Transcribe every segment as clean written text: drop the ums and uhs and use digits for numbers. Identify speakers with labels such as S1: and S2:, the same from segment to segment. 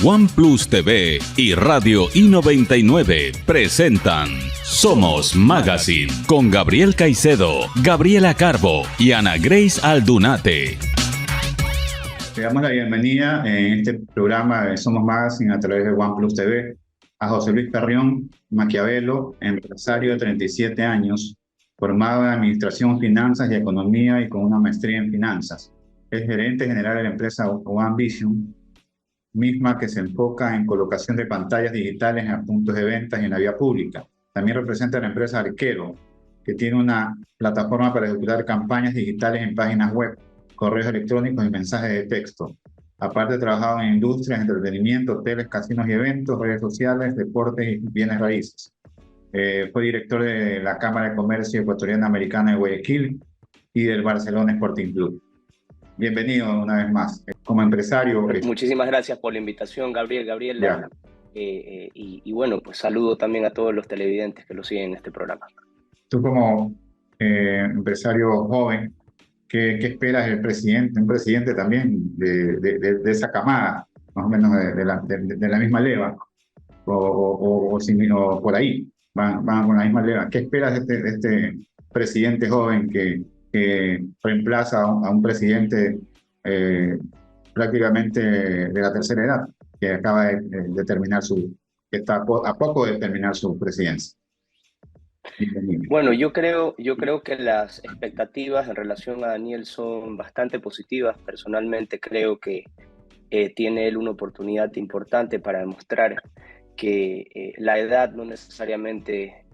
S1: OnePlus TV y Radio I99 presentan Somos Magazine con Gabriel Caicedo, Gabriela Carbo y Ana Grace Aldunate.
S2: Le damos la bienvenida en este programa de Somos Magazine a través de OnePlus TV a José Luis Carrión Maquiavelo, empresario de 37 años, formado en Administración, Finanzas y Economía y con una maestría en Finanzas. Es gerente general de la empresa OneVision, misma que se enfoca en colocación de pantallas digitales en puntos de ventas y en la vía pública. También representa a la empresa Arquero, que tiene una plataforma para ejecutar campañas digitales en páginas web, correos electrónicos y mensajes de texto. Aparte, ha trabajado en industrias, entretenimiento, hoteles, casinos y eventos, redes sociales, deportes y bienes raíces. Fue director de la Cámara de Comercio Ecuatoriana Americana de Guayaquil y del Barcelona Sporting Club. Bienvenido una vez más. Como empresario...
S3: Muchísimas gracias por la invitación, Gabriela. Y bueno, pues saludo también a todos los televidentes que lo siguen en este programa.
S2: Tú como empresario joven, ¿qué esperas del presidente? Un presidente también de esa camada, más o menos de la misma leva, o por ahí, van con la misma leva. ¿Qué esperas de este presidente joven que reemplaza a un presidente prácticamente de la tercera edad, que acaba de terminar que está a poco de terminar su presidencia?
S3: Bueno, yo creo que las expectativas en relación a Daniel son bastante positivas. Personalmente creo que tiene él una oportunidad importante para demostrar que la edad no necesariamente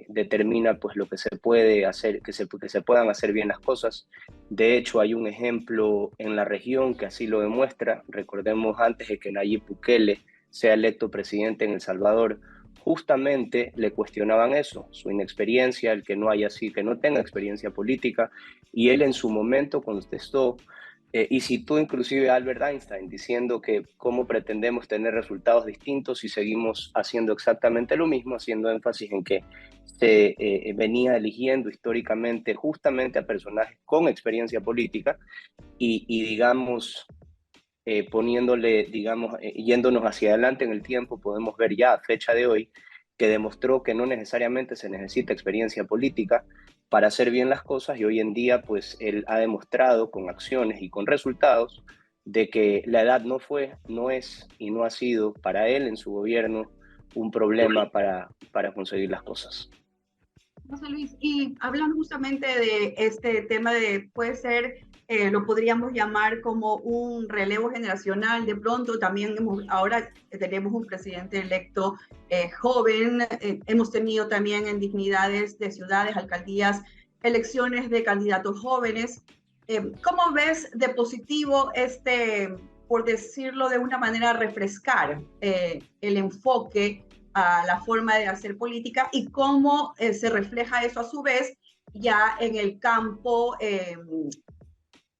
S3: determina pues lo que se puede hacer, que se puedan hacer bien las cosas. De hecho, hay un ejemplo en la región que así lo demuestra. Recordemos, antes de que Nayib Bukele sea electo presidente en El Salvador, justamente le cuestionaban eso, su inexperiencia, el que no tenga experiencia política, y él en su momento contestó y citó inclusive a Albert Einstein diciendo que cómo pretendemos tener resultados distintos si seguimos haciendo exactamente lo mismo, haciendo énfasis en que se venía eligiendo históricamente justamente a personajes con experiencia política y digamos, yéndonos hacia adelante en el tiempo, podemos ver ya a fecha de hoy que demostró que no necesariamente se necesita experiencia política para hacer bien las cosas, y hoy en día pues él ha demostrado con acciones y con resultados de que la edad no es y no ha sido para él en su gobierno un problema para conseguir las cosas.
S4: José Luis, y hablando justamente de este tema puede ser, lo podríamos llamar como un relevo generacional. De pronto también ahora tenemos un presidente electo joven, hemos tenido también en dignidades de ciudades, alcaldías, elecciones de candidatos jóvenes. ¿Cómo ves de positivo por decirlo de una manera, refrescar el enfoque a la forma de hacer política, y cómo se refleja eso a su vez ya en el campo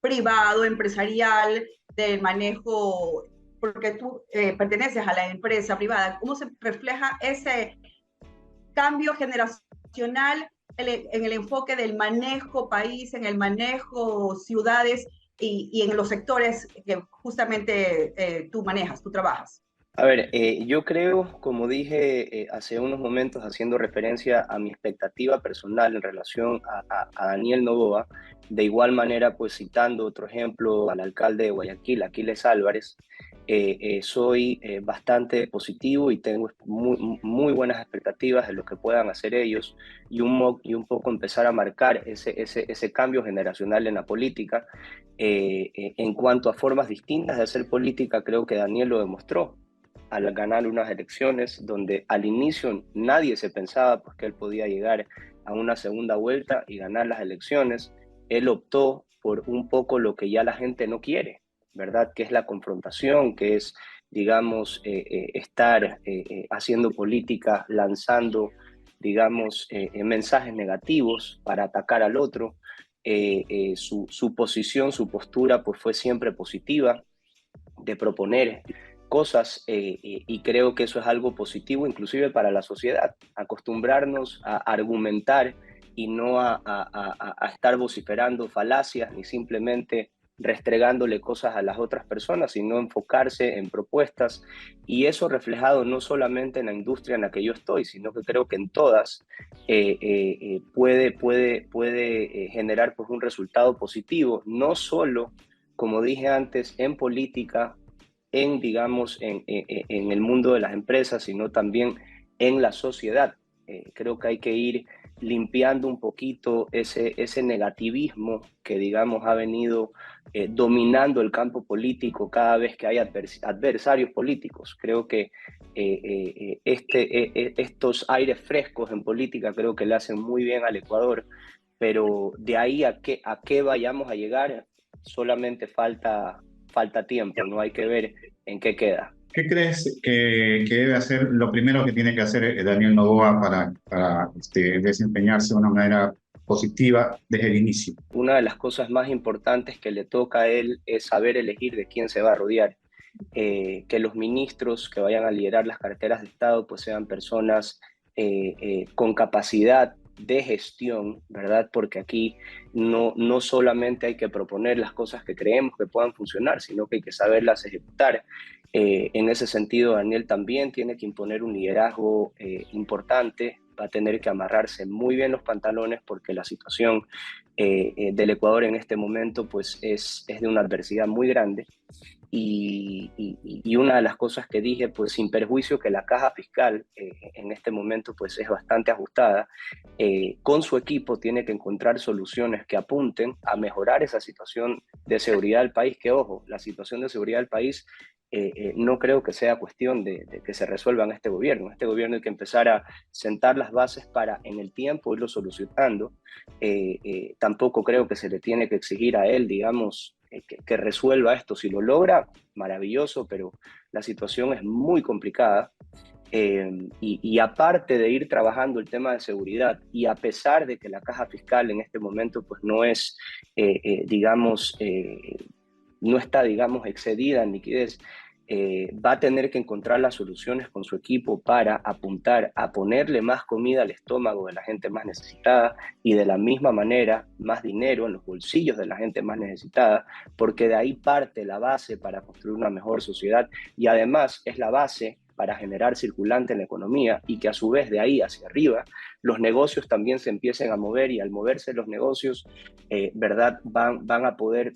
S4: privado, empresarial, del manejo, porque tú perteneces a la empresa privada? ¿Cómo se refleja ese cambio generacional en el enfoque del manejo país, en el manejo ciudades y en los sectores que justamente tú manejas, tú trabajas?
S3: A ver, yo creo, como dije hace unos momentos, haciendo referencia a mi expectativa personal en relación a Daniel Noboa, de igual manera, pues citando otro ejemplo al alcalde de Guayaquil, Aquiles Álvarez, soy bastante positivo y tengo muy buenas expectativas de lo que puedan hacer ellos y un poco empezar a marcar ese cambio generacional en la política. En cuanto a formas distintas de hacer política, creo que Daniel lo demostró al ganar unas elecciones donde al inicio nadie se pensaba pues, que él podía llegar a una segunda vuelta y ganar las elecciones. Él optó por un poco lo que ya la gente no quiere, ¿verdad? Que es la confrontación, que es, digamos, estar haciendo política, lanzando, digamos, mensajes negativos para atacar al otro. Su posición, su postura, pues fue siempre positiva, de proponer cosas y creo que eso es algo positivo inclusive para la sociedad, acostumbrarnos a argumentar y no a estar vociferando falacias ni simplemente restregándole cosas a las otras personas, sino enfocarse en propuestas, y eso reflejado no solamente en la industria en la que yo estoy, sino que creo que en todas puede generar pues un resultado positivo, no solo, como dije antes, en política, digamos, en el mundo de las empresas, sino también en la sociedad. Creo que hay que ir limpiando un poquito ese negativismo que, digamos, ha venido dominando el campo político cada vez que hay adversarios políticos. Creo que estos aires frescos en política creo que le hacen muy bien al Ecuador, pero de ahí a qué vayamos a llegar solamente falta tiempo, no hay que ver en qué queda.
S2: ¿Qué crees que debe hacer, lo primero que tiene que hacer Daniel Noboa para desempeñarse de una manera positiva desde el inicio?
S3: Una de las cosas más importantes que le toca a él es saber elegir de quién se va a rodear. Que los ministros que vayan a liderar las carteras de Estado pues sean personas con capacidad de gestión, ¿verdad? Porque aquí no solamente hay que proponer las cosas que creemos que puedan funcionar, sino que hay que saberlas ejecutar. En ese sentido, Daniel también tiene que imponer un liderazgo importante, va a tener que amarrarse muy bien los pantalones porque la situación del Ecuador en este momento pues es de una adversidad muy grande. Y una de las cosas que dije, pues sin perjuicio que la caja fiscal en este momento pues es bastante ajustada, con su equipo tiene que encontrar soluciones que apunten a mejorar esa situación de seguridad del país, que ojo, la situación de seguridad del país no creo que sea cuestión de que se resuelva en este gobierno. Este gobierno hay que empezar a sentar las bases para en el tiempo irlo solucionando. Tampoco creo que se le tiene que exigir a él, digamos, que resuelva esto. Si lo logra, maravilloso, pero la situación es muy complicada. Y aparte de ir trabajando el tema de seguridad, y a pesar de que la caja fiscal en este momento pues no es, digamos, no está, digamos, excedida en liquidez, va a tener que encontrar las soluciones con su equipo para apuntar a ponerle más comida al estómago de la gente más necesitada y de la misma manera más dinero en los bolsillos de la gente más necesitada, porque de ahí parte la base para construir una mejor sociedad y además es la base para generar circulante en la economía y que a su vez de ahí hacia arriba los negocios también se empiecen a mover y al moverse los negocios, ¿verdad? Van a poder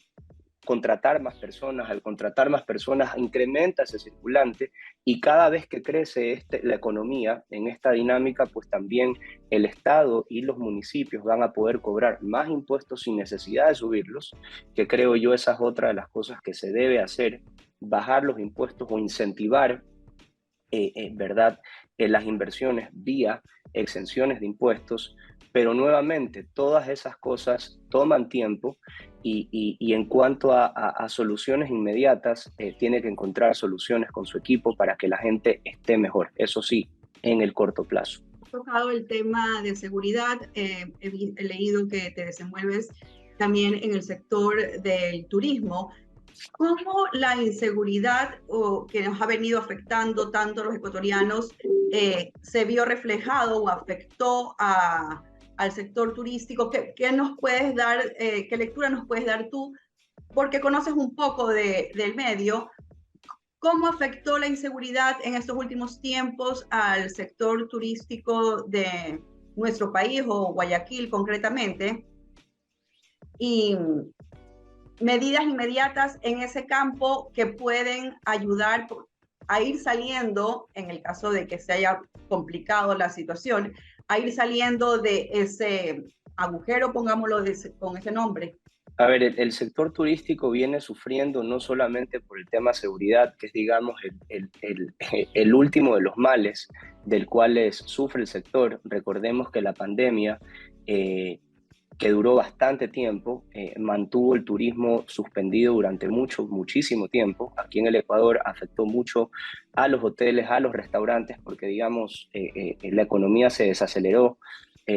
S3: contratar más personas, al contratar más personas incrementa ese circulante y cada vez que crece la economía en esta dinámica, pues también el Estado y los municipios van a poder cobrar más impuestos sin necesidad de subirlos, que creo yo esa es otra de las cosas que se debe hacer, bajar los impuestos o incentivar, ¿verdad? Las inversiones vía exenciones de impuestos, pero nuevamente todas esas cosas toman tiempo y en cuanto a soluciones inmediatas, tiene que encontrar soluciones con su equipo para que la gente esté mejor, eso sí, en el corto plazo.
S4: Has tocado el tema de seguridad, he leído que te desenvuelves también en el sector del turismo. ¿Cómo la inseguridad que nos ha venido afectando tanto a los ecuatorianos se vio reflejado o afectó al sector turístico? ¿Qué nos puedes dar, qué lectura nos puedes dar tú? Porque conoces un poco del medio. ¿Cómo afectó la inseguridad en estos últimos tiempos al sector turístico de nuestro país o Guayaquil concretamente? Y medidas inmediatas en ese campo que pueden ayudar a ir saliendo, en el caso de que se haya complicado la situación, a ir saliendo de ese agujero, pongámoslo con ese nombre.
S3: A ver, sector turístico viene sufriendo no solamente por el tema seguridad, que es, digamos, el último de los males del cual sufre el sector. Recordemos que la pandemia, que duró bastante tiempo, mantuvo el turismo suspendido durante muchísimo tiempo. Aquí en el Ecuador afectó mucho a los hoteles, a los restaurantes, porque, digamos, la economía se desaceleró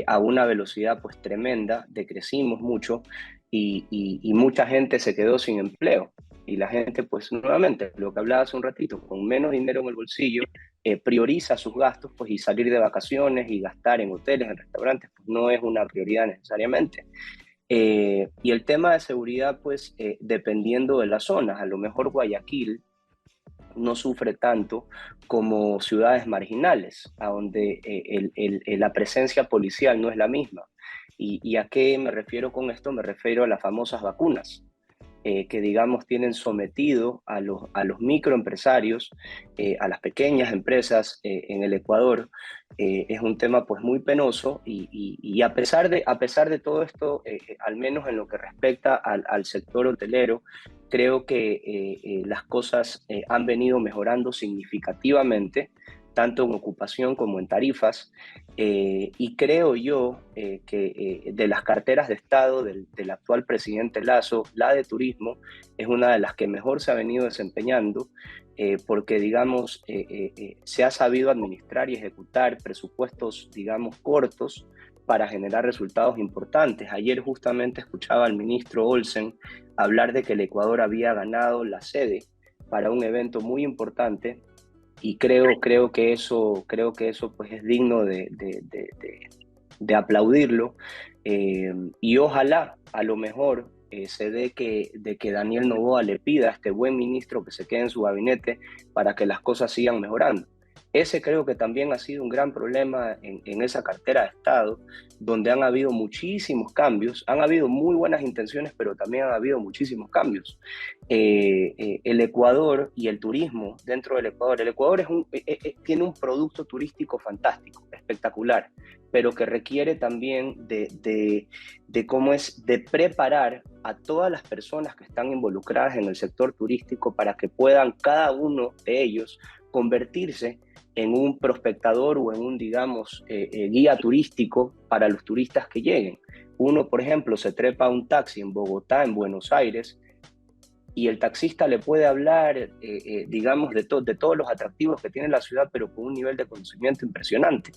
S3: a una velocidad pues tremenda, decrecimos mucho y mucha gente se quedó sin empleo. Y la gente, pues nuevamente, lo que hablaba hace un ratito, con menos dinero en el bolsillo, prioriza sus gastos, pues, y salir de vacaciones y gastar en hoteles, en restaurantes, pues no es una prioridad necesariamente. Y el tema de seguridad, pues, dependiendo de las zonas, a lo mejor Guayaquil no sufre tanto como ciudades marginales, a donde la presencia policial no es la misma. ¿Y a qué me refiero con esto? Me refiero a las famosas vacunas. Que digamos tienen sometido a los microempresarios, a las pequeñas empresas en el Ecuador. Es un tema pues muy penoso y a pesar de todo esto, al menos en lo que respecta al sector hotelero, creo que las cosas han venido mejorando significativamente, tanto en ocupación como en tarifas, y creo yo que de las carteras de Estado del actual presidente Lasso, la de turismo es una de las que mejor se ha venido desempeñando, porque digamos se ha sabido administrar y ejecutar presupuestos digamos cortos para generar resultados importantes. Ayer justamente escuchaba al ministro Olsen hablar de que el Ecuador había ganado la sede para un evento muy importante, y creo que eso pues es digno de aplaudirlo, y ojalá a lo mejor se dé de que Daniel Noboa le pida a este buen ministro que se quede en su gabinete para que las cosas sigan mejorando. Ese creo que también ha sido un gran problema en esa cartera de Estado, donde han habido muchísimos cambios, han habido muy buenas intenciones, pero también han habido muchísimos cambios. El Ecuador y el turismo dentro del Ecuador, el Ecuador tiene un producto turístico fantástico, espectacular, pero que requiere también de preparar a todas las personas que están involucradas en el sector turístico para que puedan cada uno de ellos convertirse en un prospectador o en un, digamos, guía turístico para los turistas que lleguen. Uno, por ejemplo, se trepa a un taxi en Bogotá, en Buenos Aires, y el taxista le puede hablar, digamos, de todos los atractivos que tiene la ciudad, pero con un nivel de conocimiento impresionante.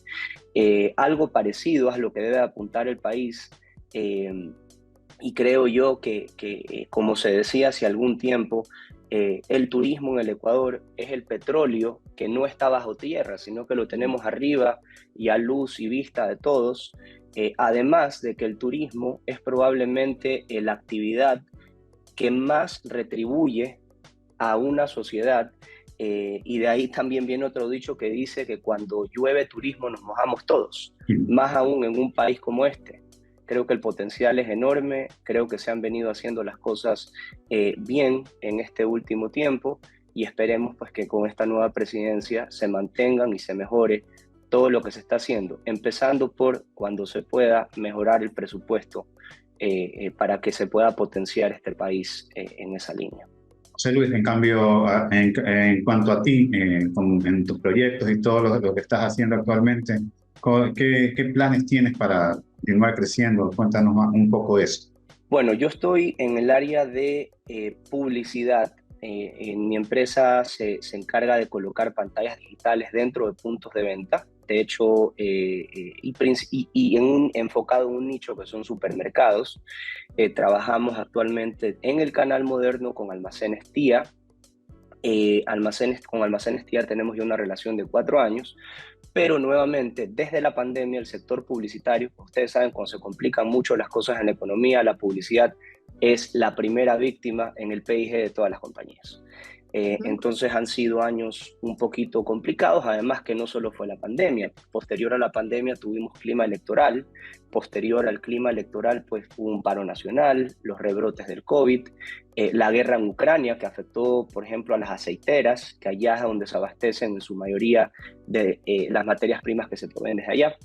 S3: Algo parecido es lo que debe apuntar el país, y creo yo que como se decía hace algún tiempo, el turismo en el Ecuador es el petróleo que no está bajo tierra, sino que lo tenemos arriba y a luz y vista de todos. Además de que el turismo es probablemente la actividad que más retribuye a una sociedad, y de ahí también viene otro dicho que dice que cuando llueve turismo nos mojamos todos, más aún en un país como este. Creo que el potencial es enorme, creo que se han venido haciendo las cosas bien en este último tiempo, y esperemos pues que con esta nueva presidencia se mantengan y se mejore todo lo que se está haciendo, empezando por cuando se pueda mejorar el presupuesto para que se pueda potenciar este país en esa línea.
S2: José Luis, en cambio, en cuanto a ti, en tus proyectos y todo lo que estás haciendo actualmente, ¿qué planes tienes para continuar creciendo? Cuéntanos un poco de eso.
S3: Bueno, yo estoy en el área de publicidad. En mi empresa se encarga de colocar pantallas digitales dentro de puntos de venta. De hecho, enfocado en un nicho que son supermercados. Trabajamos actualmente en el canal moderno con Almacenes Tía. Con Almacenes Tía tenemos ya una relación de 4 años, pero nuevamente, desde la pandemia, el sector publicitario, ustedes saben, cuando se complican mucho las cosas en la economía, la publicidad es la primera víctima en el PIG de todas las compañías. Entonces han sido años un poquito complicados, además que no solo fue la pandemia. Posterior a la pandemia tuvimos clima electoral, posterior al clima electoral pues hubo un paro nacional, los rebrotes del COVID, la guerra en Ucrania que afectó por ejemplo a las aceiteras, que allá es donde se abastecen en su mayoría de las materias primas que se proveen desde allá.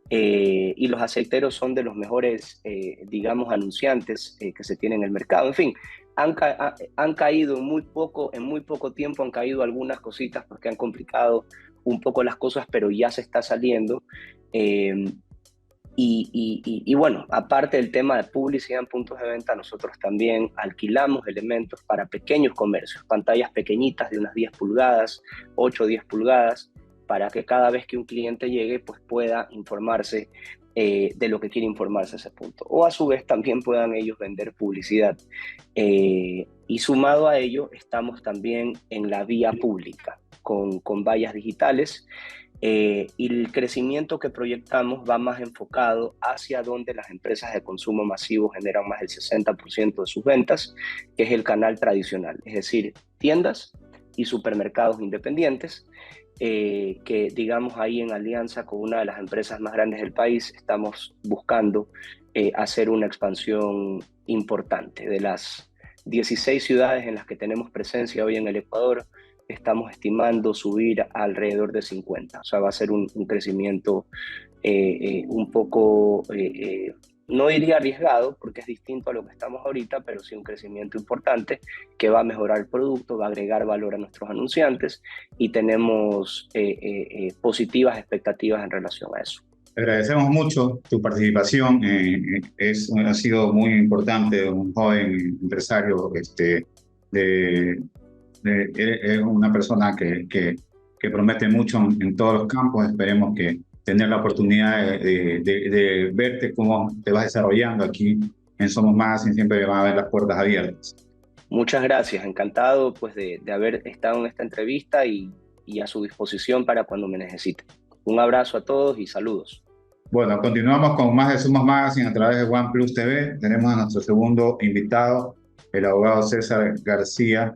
S3: Y los aceiteros son de los mejores, digamos, anunciantes que se tienen en el mercado. En fin, han caído en muy poco tiempo, han caído algunas cositas porque han complicado un poco las cosas, pero ya se está saliendo. Y bueno, aparte del tema de publicidad en puntos de venta, nosotros también alquilamos elementos para pequeños comercios, pantallas pequeñitas de unas 10 pulgadas, 8 o 10 pulgadas, para que cada vez que un cliente llegue pues pueda informarse de lo que quiere informarse a ese punto. O a su vez también puedan ellos vender publicidad. Y sumado a ello, estamos también en la vía pública, con vallas digitales. Y el crecimiento que proyectamos va más enfocado hacia donde las empresas de consumo masivo generan más del 60% de sus ventas, que es el canal tradicional, es decir, tiendas y supermercados independientes, que digamos ahí en alianza con una de las empresas más grandes del país estamos buscando hacer una expansión importante. De las 16 ciudades en las que tenemos presencia hoy en el Ecuador, estamos estimando subir a alrededor de 50. O sea, va a ser un crecimiento un poco, no diría arriesgado, porque es distinto a lo que estamos ahorita, pero sí un crecimiento importante que va a mejorar el producto, va a agregar valor a nuestros anunciantes y tenemos positivas expectativas en relación a eso.
S2: Agradecemos mucho tu participación. Ha sido muy importante, un joven empresario es una persona que promete mucho en todos los campos. Esperemos que tener la oportunidad de verte cómo te vas desarrollando aquí en Somos Más y siempre van a haber las puertas abiertas.
S3: Muchas gracias, encantado pues de haber estado en esta entrevista y a su disposición para cuando me necesiten. Un abrazo a todos y saludos.
S2: Bueno, continuamos con más de Somos Magazine a través de OnePlus TV. Tenemos a nuestro segundo invitado, el abogado César García.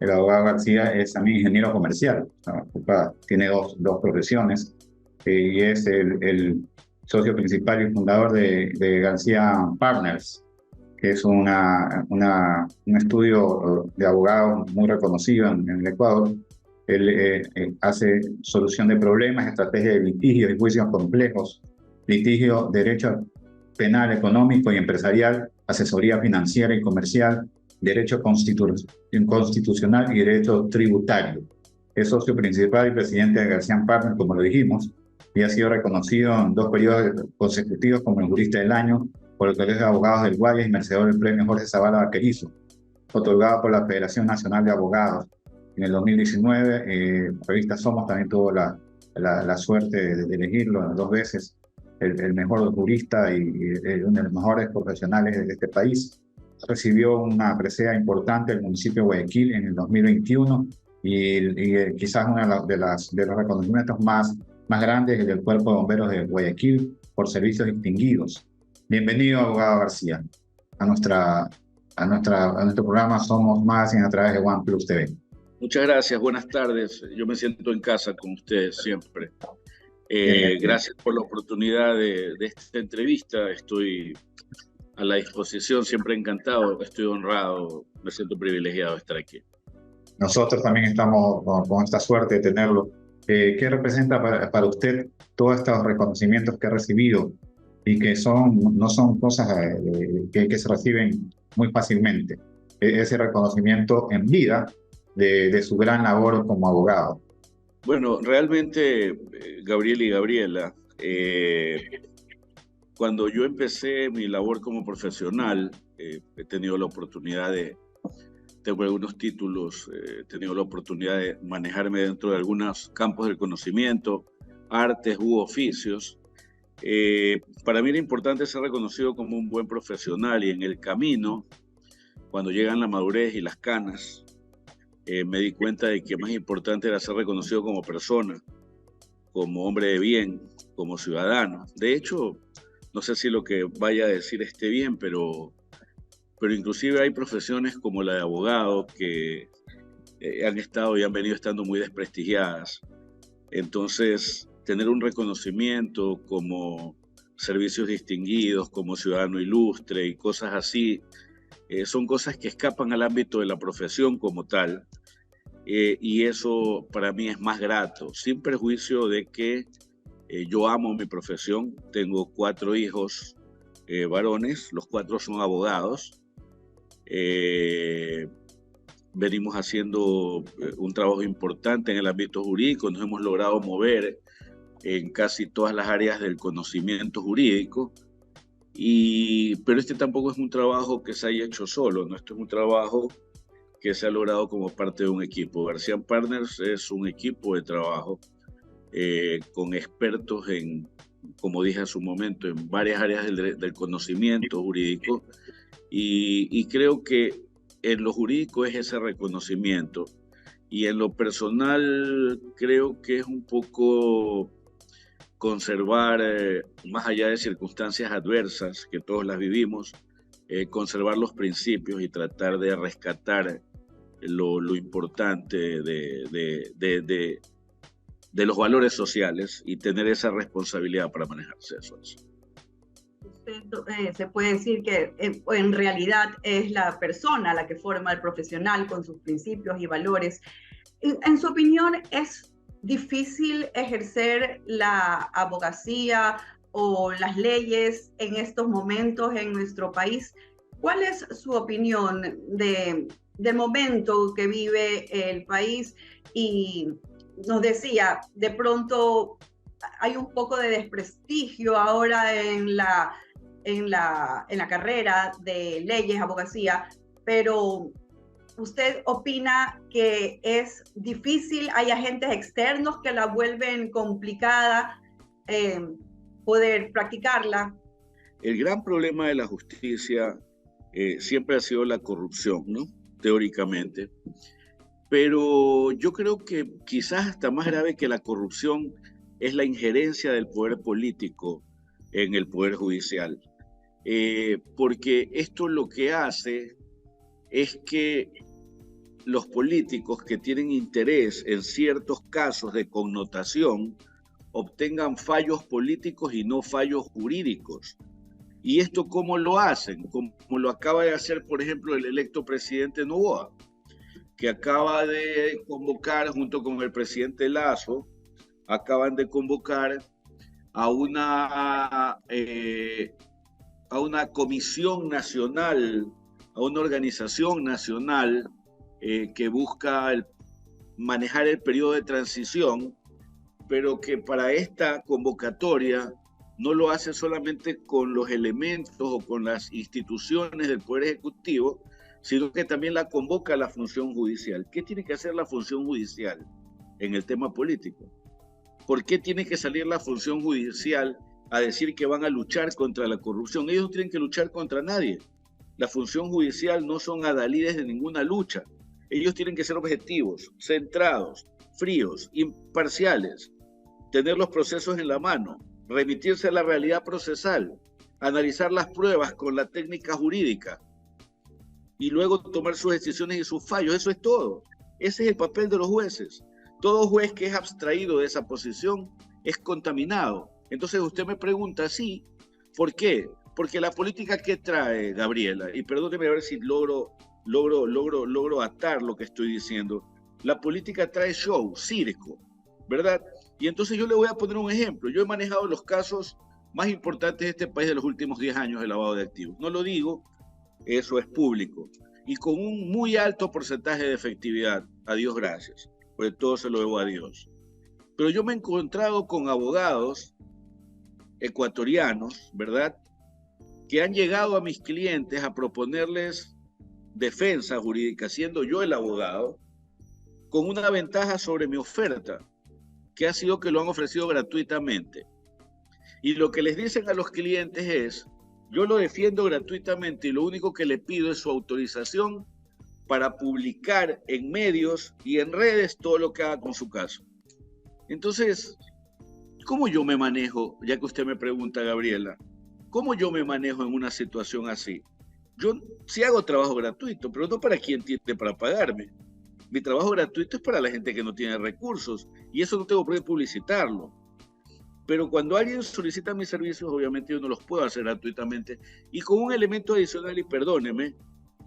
S2: El abogado García es también ingeniero comercial, tiene dos profesiones y es el socio principal y fundador de García Partners, que es un estudio de abogados muy reconocido en el Ecuador. Él hace solución de problemas, estrategia de litigios y juicios complejos, litigio, derecho penal, económico y empresarial, asesoría financiera y comercial, derecho constitucional y derecho tributario. Es socio principal y presidente de García Partners, como lo dijimos, y ha sido reconocido en 2 periodos consecutivos como el jurista del año por el Colegio de Abogados del Guayas y merecedor del premio Jorge Zavala Vaquerizo, otorgado por la Federación Nacional de Abogados. En el 2019, revista Somos también tuvo la suerte de elegirlo 2 veces, el mejor jurista y uno de los mejores profesionales de este país. Recibió una presea importante del municipio de Guayaquil en el 2021 y quizás uno de los reconocimientos más grandes del Cuerpo de Bomberos de Guayaquil por servicios distinguidos. Bienvenido, abogado García, a nuestro programa Somos Magazine a través de OnePlus TV.
S5: Muchas gracias, buenas tardes. Yo me siento en casa con ustedes siempre. Gracias por la oportunidad de esta entrevista. Estoy a la disposición, siempre encantado, estoy honrado, me siento privilegiado de estar aquí.
S2: Nosotros también estamos con esta suerte de tenerlo. ¿Qué representa para usted todos estos reconocimientos que ha recibido y que no son cosas que se reciben muy fácilmente? Ese reconocimiento en vida de su gran labor como abogado.
S5: Bueno, realmente, Gabriel y Gabriela, cuando yo empecé mi labor como profesional, he tenido la oportunidad tengo algunos títulos, he tenido la oportunidad de manejarme dentro de algunos campos del conocimiento, artes u oficios. Para mí era importante ser reconocido como un buen profesional y en el camino, cuando llegan la madurez y las canas, me di cuenta de que más importante era ser reconocido como persona, como hombre de bien, como ciudadano. De hecho, no sé si lo que vaya a decir esté bien, pero inclusive hay profesiones como la de abogado que han estado y han venido estando muy desprestigiadas. Entonces, tener un reconocimiento como servicios distinguidos, como ciudadano ilustre y cosas así, son cosas que escapan al ámbito de la profesión como tal, y eso para mí es más grato, sin perjuicio de que yo amo mi profesión. Tengo 4 hijos varones, los 4 son abogados. Venimos haciendo un trabajo importante en el ámbito jurídico, nos hemos logrado mover en casi todas las áreas del conocimiento jurídico, pero este tampoco es un trabajo que se haya hecho solo, ¿no? Esto es un trabajo que se ha logrado como parte de un equipo. García Partners es un equipo de trabajo con expertos como dije hace un momento, en varias áreas del conocimiento jurídico, y creo que en lo jurídico es ese reconocimiento Y en lo personal creo que es un poco conservar, más allá de circunstancias adversas, que todos las vivimos, conservar los principios y tratar de rescatar lo importante de los valores sociales y tener esa responsabilidad para manejarse eso.
S4: Usted, se puede decir que en realidad es la persona la que forma al profesional con sus principios y valores. En su opinión, ¿es difícil ejercer la abogacía o las leyes en estos momentos en nuestro país? ¿Cuál es su opinión del momento que vive el país? Y nos decía, de pronto hay un poco de desprestigio ahora en la carrera de leyes, abogacía, pero ¿usted opina que es difícil, hay agentes externos que la vuelven complicada poder practicarla?
S5: El gran problema de la justicia siempre ha sido la corrupción, ¿no? Teóricamente. Pero yo creo que quizás hasta más grave que la corrupción es la injerencia del poder político en el poder judicial. Porque esto lo que hace es que los políticos que tienen interés en ciertos casos de connotación obtengan fallos políticos y no fallos jurídicos. ¿Y esto cómo lo hacen? Como lo acaba de hacer, por ejemplo, el electo presidente Noboa, que acaba de convocar, junto con el presidente Lasso, acaban de convocar a una comisión nacional, a una organización nacional que busca manejar el periodo de transición, pero que para esta convocatoria no lo hace solamente con los elementos o con las instituciones del Poder Ejecutivo, sino que también la convoca a la función judicial. ¿Qué tiene que hacer la función judicial en el tema político? ¿Por qué tiene que salir la función judicial a decir que van a luchar contra la corrupción? Ellos no tienen que luchar contra nadie. La función judicial no son adalides de ninguna lucha. Ellos tienen que ser objetivos, centrados, fríos, imparciales, tener los procesos en la mano, remitirse a la realidad procesal, analizar las pruebas con la técnica jurídica y luego tomar sus decisiones y sus fallos. Eso es todo. Ese es el papel de los jueces. Todo juez que es abstraído de esa posición es contaminado. Entonces usted me pregunta, sí, ¿por qué? Porque la política que trae, Gabriela, y perdóneme a ver si logro atar lo que estoy diciendo, la política trae show, circo, ¿verdad? Y entonces yo le voy a poner un ejemplo. Yo he manejado los casos más importantes de este país de los últimos 10 años de lavado de activos. No lo digo, eso es público. Y con un muy alto porcentaje de efectividad, a Dios gracias, porque todo se lo debo a Dios. Pero yo me he encontrado con abogados ecuatorianos, ¿verdad?, que han llegado a mis clientes a proponerles defensa jurídica, siendo yo el abogado, con una ventaja sobre mi oferta, que ha sido que lo han ofrecido gratuitamente. Y lo que les dicen a los clientes es, yo lo defiendo gratuitamente y lo único que le pido es su autorización para publicar en medios y en redes todo lo que haga con su caso. Entonces, ¿cómo yo me manejo? Ya que usted me pregunta, Gabriela, ¿cómo yo me manejo en una situación así? Yo sí hago trabajo gratuito, pero no para quien tiene para pagarme. Mi trabajo gratuito es para la gente que no tiene recursos y eso no tengo por qué publicitarlo. Pero cuando alguien solicita mis servicios, obviamente yo no los puedo hacer gratuitamente. Y con un elemento adicional, y perdóneme,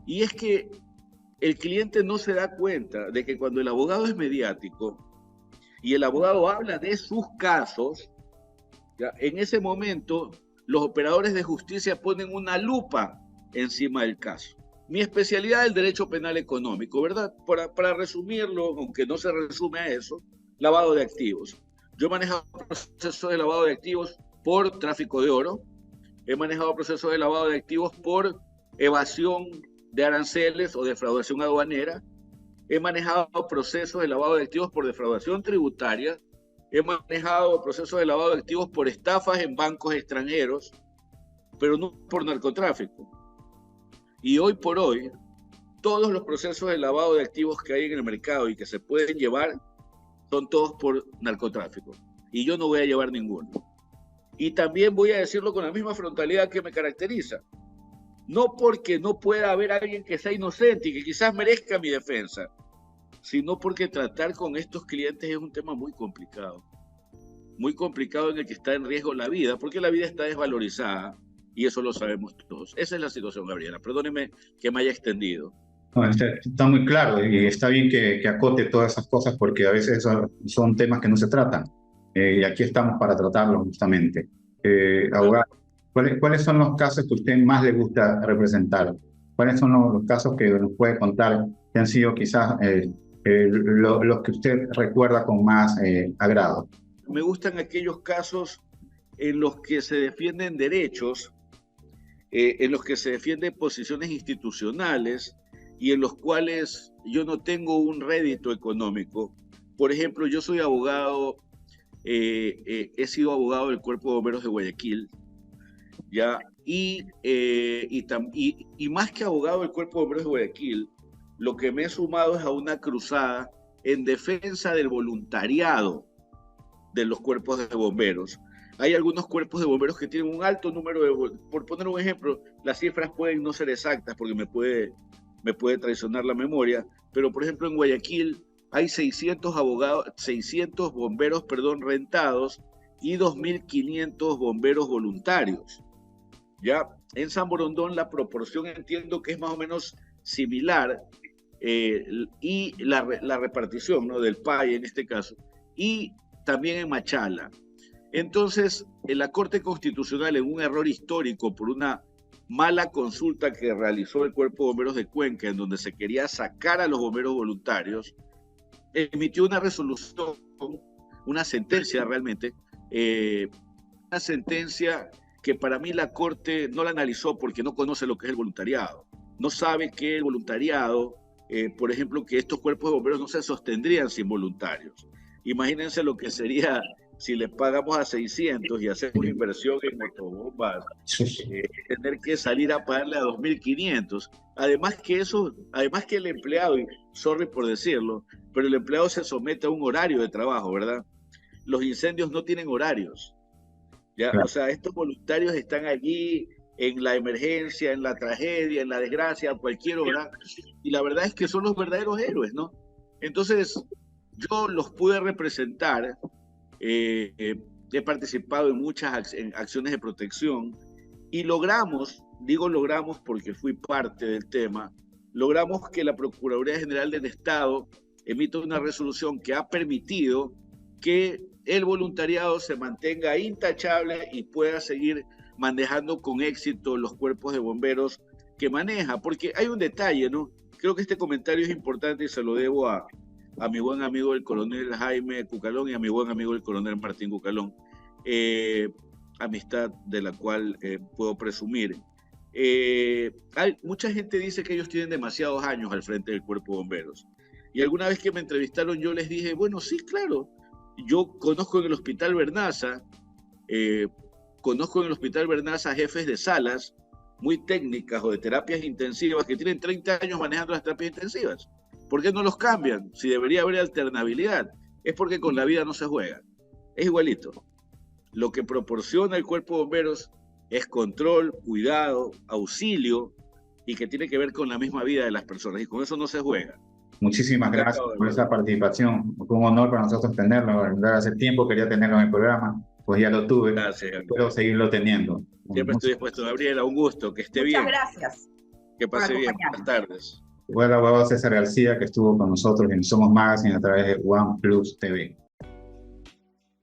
S5: y es que el cliente no se da cuenta de que cuando el abogado es mediático y el abogado habla de sus casos, ¿ya?, en ese momento los operadores de justicia ponen una lupa encima del caso. Mi especialidad es el derecho penal económico, ¿verdad? Para resumirlo, aunque no se resume a eso, lavado de activos. Yo he manejado procesos de lavado de activos por tráfico de oro, he manejado procesos de lavado de activos por evasión de aranceles o defraudación aduanera, he manejado procesos de lavado de activos por defraudación tributaria, he manejado procesos de lavado de activos por estafas en bancos extranjeros, pero no por narcotráfico. Y hoy por hoy, todos los procesos de lavado de activos que hay en el mercado y que se pueden llevar son todos por narcotráfico. Y yo no voy a llevar ninguno. Y también voy a decirlo con la misma frontalidad que me caracteriza. No porque no pueda haber alguien que sea inocente y que quizás merezca mi defensa, sino porque tratar con estos clientes es un tema muy complicado en el que está en riesgo la vida, porque la vida está desvalorizada y eso lo sabemos todos. Esa es la situación, Gabriela. Perdóneme que me haya extendido.
S2: No, está muy claro y está bien que acote todas esas cosas porque a veces son temas que no se tratan y aquí estamos para tratarlos justamente. Abogado, ¿cuáles son los casos que a usted más le gusta representar? ¿Cuáles son los casos que nos puede contar que han sido quizás los que usted recuerda con más agrado?
S5: Me gustan aquellos casos en los que se defienden derechos, en los que se defienden posiciones institucionales y en los cuales yo no tengo un rédito económico. Por ejemplo, yo soy abogado, he sido abogado del Cuerpo de Bomberos de Guayaquil, ¿ya? Y más que abogado del Cuerpo de Bomberos de Guayaquil, lo que me he sumado es a una cruzada en defensa del voluntariado de los cuerpos de bomberos. Hay algunos cuerpos de bomberos que tienen un alto número de... Por poner un ejemplo, las cifras pueden no ser exactas porque me puede traicionar la memoria, pero por ejemplo en Guayaquil hay 600 bomberos rentados y 2.500 bomberos voluntarios. ¿Ya? En San Borondón la proporción entiendo que es más o menos similar y la repartición, ¿no?, del PAI en este caso, y también en Machala. Entonces, en la Corte Constitucional, en un error histórico por una mala consulta que realizó el Cuerpo de Bomberos de Cuenca, en donde se quería sacar a los bomberos voluntarios, emitió una resolución, una sentencia realmente, una sentencia que para mí la Corte no la analizó porque no conoce lo que es el voluntariado. No sabe que el voluntariado, por ejemplo, que estos cuerpos de bomberos no se sostendrían sin voluntarios. Imagínense lo que sería si le pagamos a 600 y hacemos inversión en motobombas, tener que salir a pagarle a 2.500. Además que el empleado, y sorry por decirlo, pero el empleado se somete a un horario de trabajo, ¿verdad? Los incendios no tienen horarios, ¿ya? Claro. O sea, estos voluntarios están allí en la emergencia, en la tragedia, en la desgracia, a cualquier hora, y la verdad es que son los verdaderos héroes, ¿no? Entonces, yo los pude representar. He participado en muchas acciones de protección y digo logramos porque fui parte del tema, logramos que la Procuraduría General del Estado emita una resolución que ha permitido que el voluntariado se mantenga intachable y pueda seguir manejando con éxito los cuerpos de bomberos que maneja, porque hay un detalle, ¿no? Creo que este comentario es importante y se lo debo a mi buen amigo el coronel Jaime Cucalón y a mi buen amigo el coronel Martín Cucalón, amistad de la cual puedo presumir. Mucha gente dice que ellos tienen demasiados años al frente del Cuerpo de Bomberos. Y alguna vez que me entrevistaron yo les dije, bueno, sí, claro, yo conozco en el Hospital Bernaza, jefes de salas muy técnicas o de terapias intensivas que tienen 30 años manejando las terapias intensivas. ¿Por qué no los cambian? Si debería haber alternabilidad. Es porque con la vida no se juega. Es igualito. Lo que proporciona el Cuerpo de Bomberos es control, cuidado, auxilio y que tiene que ver con la misma vida de las personas. Y con eso no se juega.
S2: Muchísimas gracias por esa participación. Fue un honor para nosotros tenerlo. Hace tiempo quería tenerlo en el programa. Pues ya lo tuve.
S5: Gracias.
S2: Espero seguirlo teniendo.
S5: Siempre estoy dispuesto, Gabriela. Un gusto. Que esté bien.
S4: Muchas gracias.
S5: Que pase bien. Buenas tardes.
S2: Fue el abogado César García que estuvo con nosotros en Somos Magazine a través de OnePlus TV.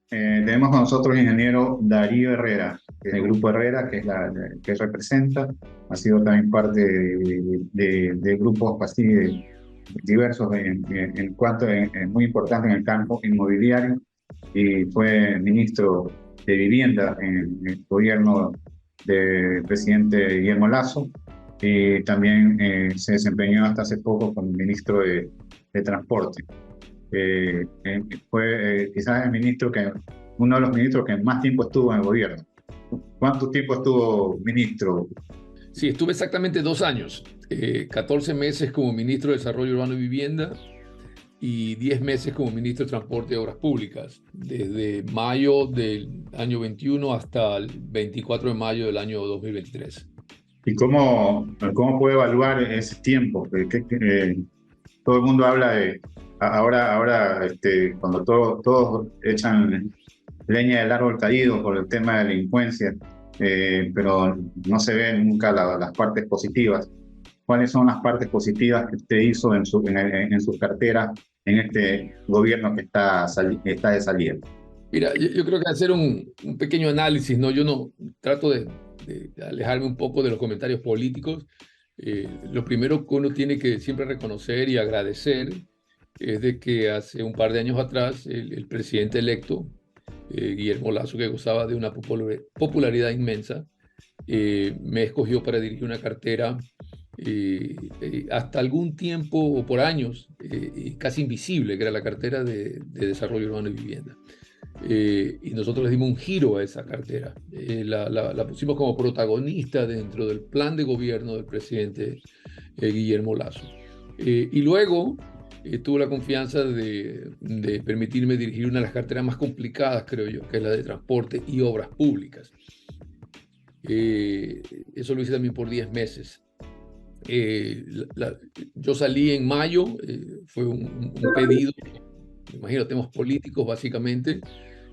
S2: Tenemos con nosotros el ingeniero Darío Herrera, del Grupo Herrera, que representa, ha sido también parte de grupos así diversos muy importantes en el campo inmobiliario y fue ministro de Vivienda en el gobierno del presidente Guillermo Lasso. Y también se desempeñó hasta hace poco como ministro de Transporte. Fue quizás uno de los ministros que más tiempo estuvo en el gobierno. ¿Cuánto tiempo estuvo ministro?
S6: Sí, estuve exactamente 2 años. 14 meses como ministro de Desarrollo Urbano y Vivienda y 10 meses como ministro de Transporte y Obras Públicas, desde mayo del año 21 hasta el 24 de mayo del año 2023.
S2: ¿Y cómo puede evaluar ese tiempo? Todo el mundo habla de, ahora cuando todos echan leña del árbol caído por el tema de la delincuencia, pero no se ven nunca las partes positivas. ¿Cuáles son las partes positivas que usted hizo en su cartera en este gobierno que está de salida?
S6: Mira, yo creo que hacer un pequeño análisis, ¿no? Yo no trato de alejarme un poco de los comentarios políticos. Lo primero que uno tiene que siempre reconocer y agradecer es de que hace un par de años atrás el presidente electo, Guillermo Lasso, que gozaba de una popularidad inmensa, me escogió para dirigir una cartera hasta algún tiempo o por años casi invisible, que era la cartera de Desarrollo Urbano y Vivienda. Y nosotros le dimos un giro a esa cartera. La pusimos como protagonista dentro del plan de gobierno del presidente Guillermo Lasso. Y luego tuvo la confianza de permitirme dirigir una de las carteras más complicadas, creo yo, que es la de Transporte y Obras Públicas. Eso lo hice también por 10 meses. Yo salí en mayo, fue un pedido, me imagino, temas políticos básicamente,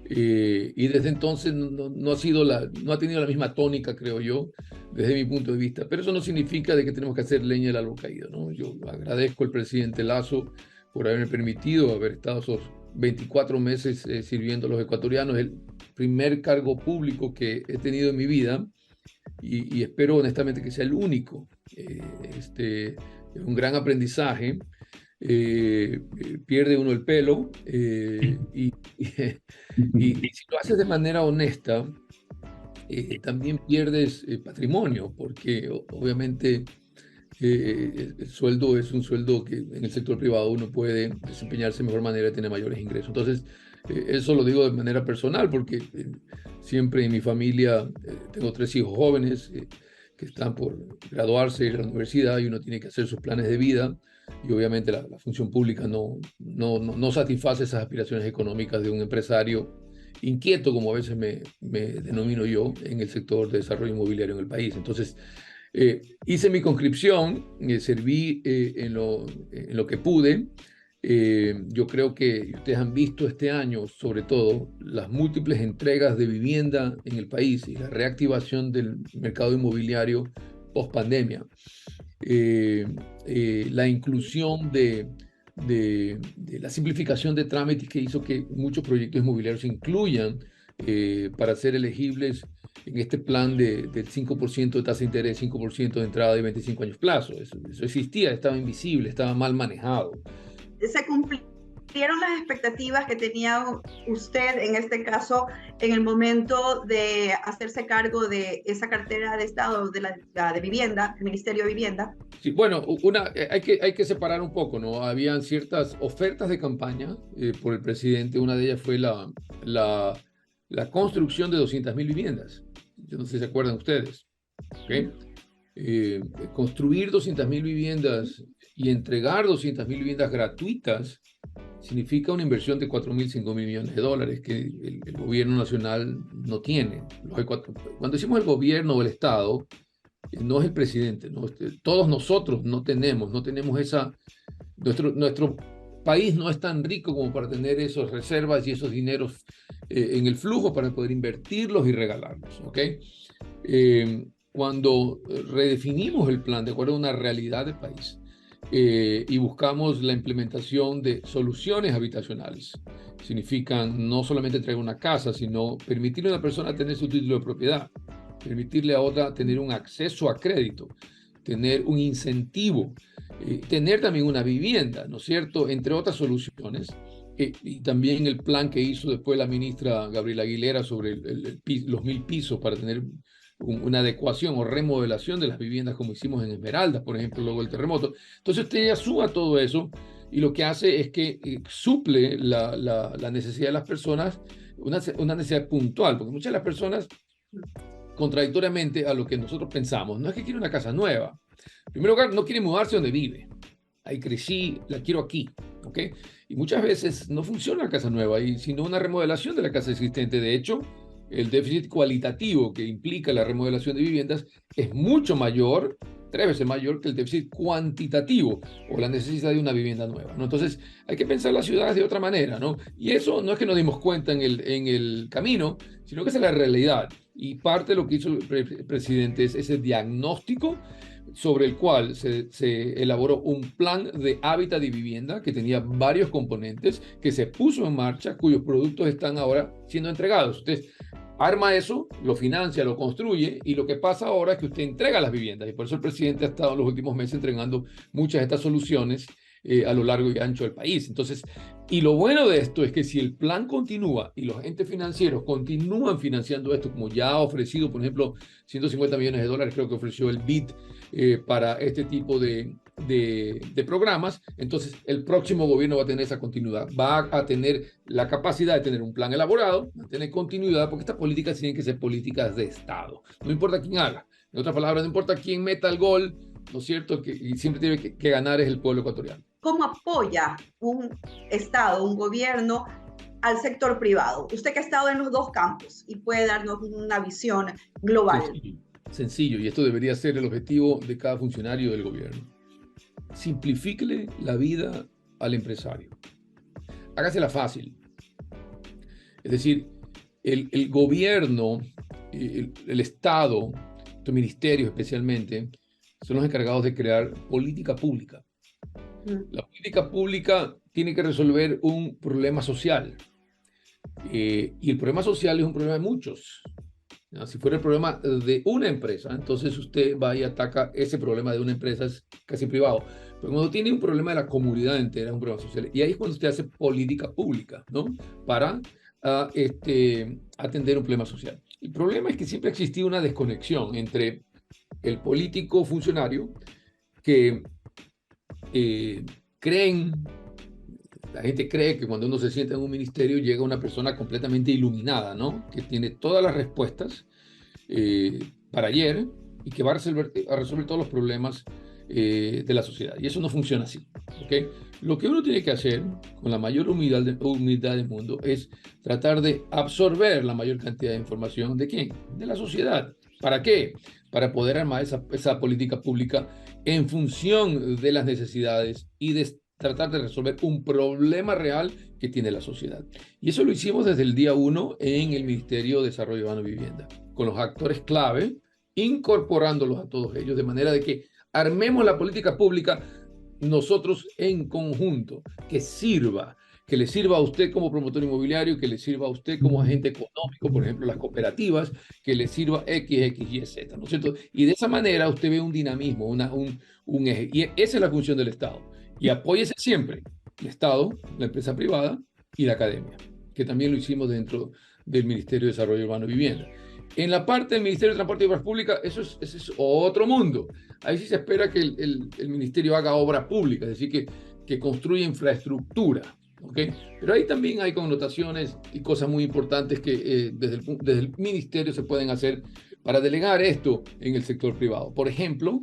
S6: y desde entonces no ha tenido la misma tónica, creo yo, desde mi punto de vista. Pero eso no significa de que tenemos que hacer leña del árbol caído, ¿no? Yo agradezco al presidente Lasso por haberme permitido haber estado esos 24 meses sirviendo a los ecuatorianos, el primer cargo público que he tenido en mi vida, y espero honestamente que sea el único. Es un gran aprendizaje. Pierde uno el pelo y si lo haces de manera honesta, también pierdes patrimonio, porque obviamente el sueldo es un sueldo que en el sector privado uno puede desempeñarse de mejor manera y tener mayores ingresos. Entonces, eso lo digo de manera personal, porque siempre en mi familia tengo 3 hijos jóvenes que están por graduarse de la universidad y uno tiene que hacer sus planes de vida, y obviamente la función pública no satisface esas aspiraciones económicas de un empresario inquieto, como a veces me denomino yo, en el sector de desarrollo inmobiliario en el país. Entonces, hice mi conscripción, serví en lo que pude. Yo creo que ustedes han visto este año, sobre todo, las múltiples entregas de vivienda en el país y la reactivación del mercado inmobiliario post pandemia. La inclusión de la simplificación de trámites que hizo que muchos proyectos inmobiliarios se incluyan para ser elegibles en este plan del 5% de tasa de interés, 5% de entrada de 25 años plazo. Eso existía, estaba invisible, estaba mal manejado.
S4: ¿Se cumplieron las expectativas que tenía usted, en este caso, en el momento de hacerse cargo de esa cartera de Estado, de la de Vivienda, el Ministerio de Vivienda?
S6: Sí, bueno, hay que separar un poco, ¿no? Habían ciertas ofertas de campaña por el presidente. Una de ellas fue la construcción de 200.000 viviendas. Yo no sé si se acuerdan ustedes. ¿Okay? Construir 200.000 viviendas y entregar 200.000 viviendas gratuitas significa una inversión de 4.000, 5.000 millones de dólares que el gobierno nacional no tiene. Cuando decimos el gobierno o el Estado, no es el presidente, ¿no? Todos nosotros no tenemos esa... Nuestro país no es tan rico como para tener esas reservas y esos dineros en el flujo para poder invertirlos y regalarlos, ¿ok? Cuando redefinimos el plan de acuerdo a una realidad del país, y buscamos la implementación de soluciones habitacionales. Significan no solamente traer una casa, sino permitirle a una persona tener su título de propiedad, permitirle a otra tener un acceso a crédito, tener un incentivo, tener también una vivienda, ¿no es cierto?, entre otras soluciones. Y también el plan que hizo después la ministra Gabriela Aguilera sobre los 1.000 pisos para tener una adecuación o remodelación de las viviendas, como hicimos en Esmeraldas, por ejemplo, luego del terremoto. Entonces usted ya suma todo eso y lo que hace es que suple la necesidad de las personas, una necesidad puntual, porque muchas de las personas contradictoriamente a lo que nosotros pensamos. No es que quiere una casa nueva. En primer lugar, no quiere mudarse donde vive. Ahí crecí, la quiero aquí, ¿ok? Y muchas veces no funciona la casa nueva, sino una remodelación de la casa existente. De hecho, el déficit cualitativo que implica la remodelación de viviendas es mucho mayor, 3 veces mayor que el déficit cuantitativo o la necesidad de una vivienda nueva, ¿no? Entonces, hay que pensar las ciudades de otra manera, ¿no? Y eso no es que nos dimos cuenta en el camino, sino que es la realidad. Y parte de lo que hizo el presidente es ese diagnóstico sobre el cual se elaboró un plan de hábitat y vivienda que tenía varios componentes, que se puso en marcha, cuyos productos están ahora siendo entregados. Usted arma eso, lo financia, lo construye, y lo que pasa ahora es que usted entrega las viviendas. Y por eso el presidente ha estado en los últimos meses entregando muchas de estas soluciones a lo largo y ancho del país. Entonces, y lo bueno de esto es que si el plan continúa y los entes financieros continúan financiando esto, como ya ha ofrecido, por ejemplo, 150 millones de dólares, creo que ofreció el BID para este tipo de programas, entonces el próximo gobierno va a tener esa continuidad, va a tener la capacidad de tener un plan elaborado, va a tener continuidad, porque estas políticas tienen que ser políticas de Estado. No importa quién haga. En otras palabras, no importa quién meta el gol, ¿no es cierto? Y siempre tiene que ganar es el pueblo ecuatoriano.
S4: ¿Cómo apoya un Estado, un gobierno al sector privado? Usted que ha estado en los dos campos y puede darnos una visión global.
S6: Sencillo, y esto debería ser el objetivo de cada funcionario del gobierno. Simplifíquele la vida al empresario. Hágasela fácil. Es decir, el gobierno, el Estado, los ministerios especialmente, son los encargados de crear política pública. La política pública tiene que resolver un problema social. Y el problema social es un problema de muchos. Si fuera el problema de una empresa, entonces usted va y ataca ese problema de una empresa, es casi privado. Pero cuando tiene un problema de la comunidad entera, es un problema social. Y ahí es cuando usted hace política pública, ¿no? Para atender un problema social. El problema es que siempre ha existido una desconexión entre el político funcionario que la gente cree que cuando uno se sienta en un ministerio llega una persona completamente iluminada, ¿no? Que tiene todas las respuestas para ayer y que va a resolver todos los problemas de la sociedad. Y eso no funciona así, ¿ok? Lo que uno tiene que hacer con la mayor humildad del mundo es tratar de absorber la mayor cantidad de información. ¿De quién? De la sociedad. ¿Para qué? Para poder armar esa política pública en función de las necesidades y de tratar de resolver un problema real que tiene la sociedad. Y eso lo hicimos desde el día 1 en el Ministerio de Desarrollo Urbano y Vivienda, con los actores clave, incorporándolos a todos ellos, de manera de que armemos la política pública nosotros en conjunto, que le sirva a usted como promotor inmobiliario, que le sirva a usted como agente económico, por ejemplo, las cooperativas, que le sirva X, Y, Z, ¿no es cierto? Y de esa manera usted ve un dinamismo, un eje. Y esa es la función del Estado. Y apóyese siempre el Estado, la empresa privada y la academia, que también lo hicimos dentro del Ministerio de Desarrollo Urbano y Vivienda. En la parte del Ministerio de Transporte y Obras Públicas, ese es otro mundo. Ahí sí se espera que el ministerio haga obra pública, es decir, que construya infraestructura. ¿Okay? Pero ahí también hay connotaciones y cosas muy importantes que desde el ministerio se pueden hacer para delegar esto en el sector privado. Por ejemplo,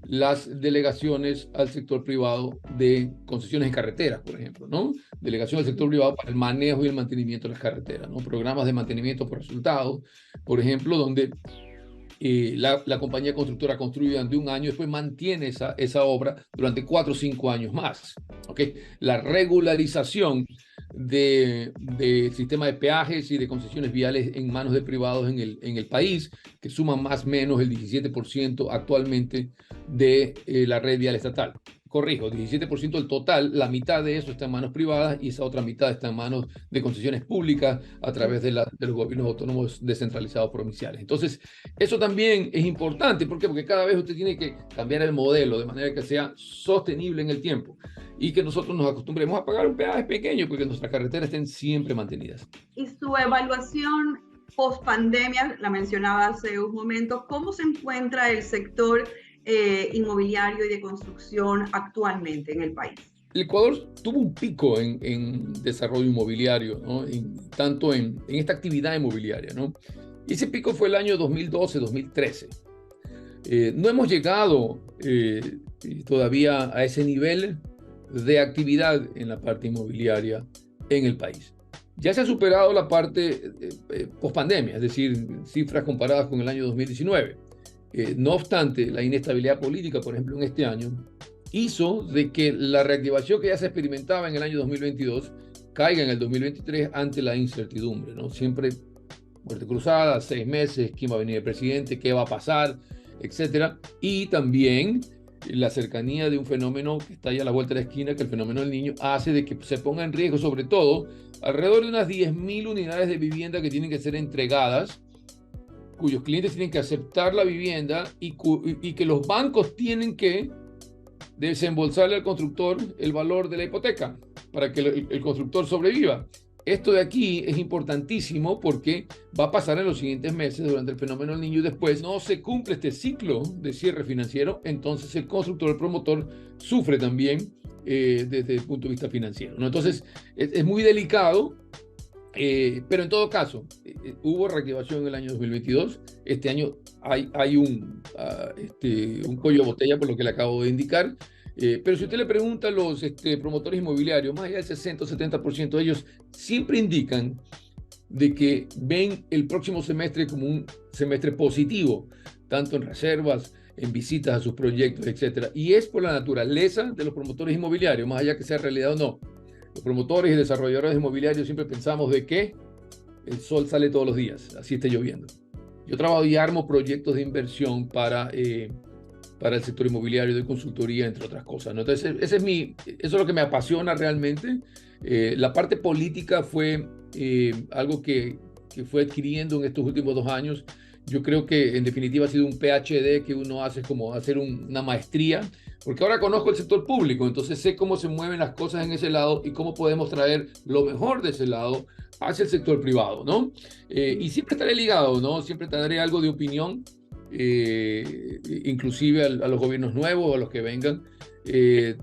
S6: las delegaciones al sector privado de concesiones en carreteras, por ejemplo, ¿no? Delegación al sector privado para el manejo y el mantenimiento de las carreteras, ¿no? Programas de mantenimiento por resultados, por ejemplo, donde la compañía constructora construye durante un año y después mantiene esa obra durante 4 o 5 años más. ¿Okay? La regularización del sistema de peajes y de concesiones viales en manos de privados en el país, que suman más o menos el 17% actualmente de la red vial estatal. Corrijo, 17% del total, la mitad de eso está en manos privadas y esa otra mitad está en manos de concesiones públicas a través de los gobiernos autónomos descentralizados provinciales. Entonces, eso también es importante. ¿Por qué? Porque cada vez usted tiene que cambiar el modelo de manera que sea sostenible en el tiempo y que nosotros nos acostumbremos a pagar un peaje pequeño porque nuestras carreteras estén siempre mantenidas.
S4: Y su evaluación post pandemia, la mencionaba hace un momento, ¿cómo se encuentra el sector inmobiliario y de construcción actualmente en el país?
S6: El Ecuador tuvo un pico en desarrollo inmobiliario, ¿no? Tanto en esta actividad inmobiliaria, ¿no? Y ese pico fue el año 2012-2013. No hemos llegado todavía a ese nivel de actividad en la parte inmobiliaria en el país. Ya se ha superado la parte post-pandemia, es decir, cifras comparadas con el año 2019. No obstante, la inestabilidad política, por ejemplo, en este año, hizo de que la reactivación que ya se experimentaba en el año 2022 caiga en el 2023 ante la incertidumbre, ¿no? Siempre muerte cruzada, 6 meses, quién va a venir el presidente, qué va a pasar, etcétera. Y también la cercanía de un fenómeno que está ya a la vuelta de la esquina, que el fenómeno del Niño, hace de que se ponga en riesgo, sobre todo, alrededor de unas 10.000 unidades de vivienda que tienen que ser entregadas, cuyos clientes tienen que aceptar la vivienda y que los bancos tienen que desembolsarle al constructor el valor de la hipoteca para que el constructor sobreviva. Esto de aquí es importantísimo porque va a pasar en los siguientes meses durante el fenómeno del Niño y después no se cumple este ciclo de cierre financiero, entonces el constructor, el promotor, sufre también desde el punto de vista financiero, ¿no? Entonces es muy delicado, pero en todo caso, hubo reactivación en el año 2022. Este año hay un cuello de botella por lo que le acabo de indicar. Pero si usted le pregunta a los promotores inmobiliarios, más allá del 60 o 70% de ellos siempre indican de que ven el próximo semestre como un semestre positivo, tanto en reservas, en visitas a sus proyectos, etc. Y es por la naturaleza de los promotores inmobiliarios, más allá que sea realidad o no. Los promotores y desarrolladores inmobiliarios siempre pensamos de que el sol sale todos los días, así esté lloviendo. Yo trabajo y armo proyectos de inversión para el sector inmobiliario, de consultoría, entre otras cosas, ¿no? Entonces, eso es lo que me apasiona realmente. La parte política fue algo que fue adquiriendo en estos últimos 2 años. Yo creo que en definitiva ha sido un PhD que uno hace como hacer una maestría, porque ahora conozco el sector público, entonces sé cómo se mueven las cosas en ese lado y cómo podemos traer lo mejor de ese lado hacia el sector privado, ¿no? Y siempre estaré ligado, ¿no? Siempre tendré algo de opinión, inclusive a los gobiernos nuevos, a los que vengan,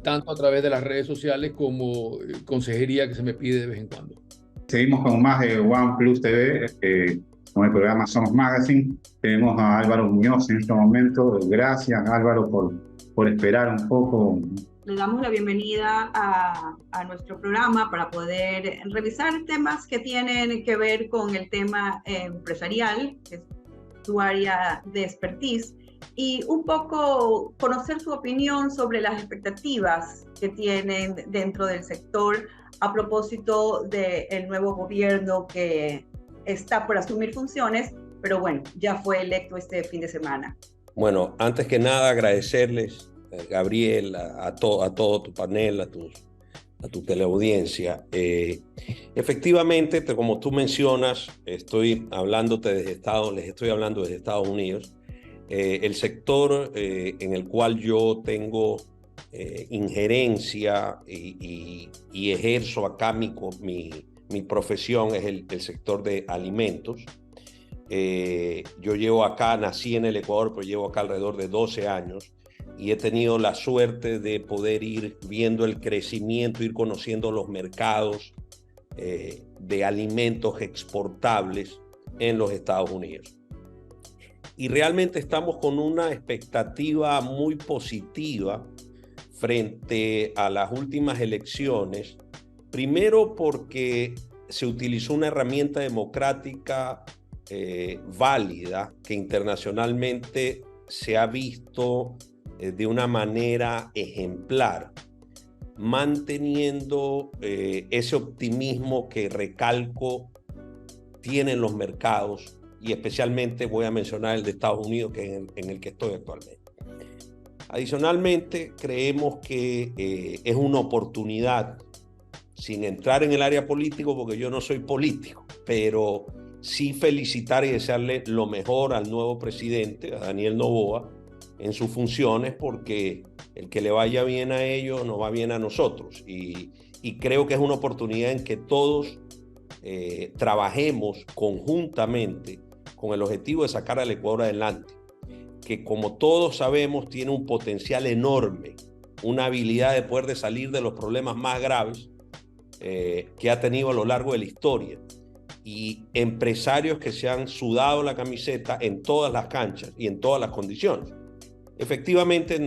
S6: tanto a través de las redes sociales como consejería que se me pide de vez en cuando.
S2: Seguimos con más de OnePlus TV, con el programa Somos Magazine. Tenemos a Álvaro Muñoz en este momento. Gracias, Álvaro, por esperar un poco.
S4: Le damos la bienvenida a nuestro programa para poder revisar temas que tienen que ver con el tema empresarial, que es su área de expertise, y un poco conocer su opinión sobre las expectativas que tienen dentro del sector a propósito del nuevo gobierno que está por asumir funciones, pero bueno, ya fue electo este fin de semana.
S7: Bueno, antes que nada agradecerles, Gabriel, a todo tu panel, a tu teleaudiencia. Efectivamente, como tú mencionas, les estoy hablando desde Estados Unidos. El sector en el cual yo tengo injerencia y ejerzo acá mi profesión es el sector de alimentos. Yo llevo acá, nací en el Ecuador, pero llevo acá alrededor de 12 años y he tenido la suerte de poder ir viendo el crecimiento, ir conociendo los mercados de alimentos exportables en los Estados Unidos. Y realmente estamos con una expectativa muy positiva frente a las últimas elecciones, primero porque se utilizó una herramienta democrática válida que internacionalmente se ha visto de una manera ejemplar, manteniendo ese optimismo que, recalco, tienen los mercados, y especialmente voy a mencionar el de Estados Unidos, que es en el que estoy actualmente. Adicionalmente, creemos que es una oportunidad, sin entrar en el área político, porque yo no soy político, pero sí felicitar y desearle lo mejor al nuevo presidente, a Daniel Noboa, en sus funciones, porque el que le vaya bien a ellos nos va bien a nosotros. Y creo que es una oportunidad en que todos trabajemos conjuntamente con el objetivo de sacar al Ecuador adelante, que como todos sabemos tiene un potencial enorme, una habilidad de poder salir de los problemas más graves que ha tenido a lo largo de la historia. y empresarios que se han sudado la camiseta en todas las canchas y en todas las condiciones. Efectivamente,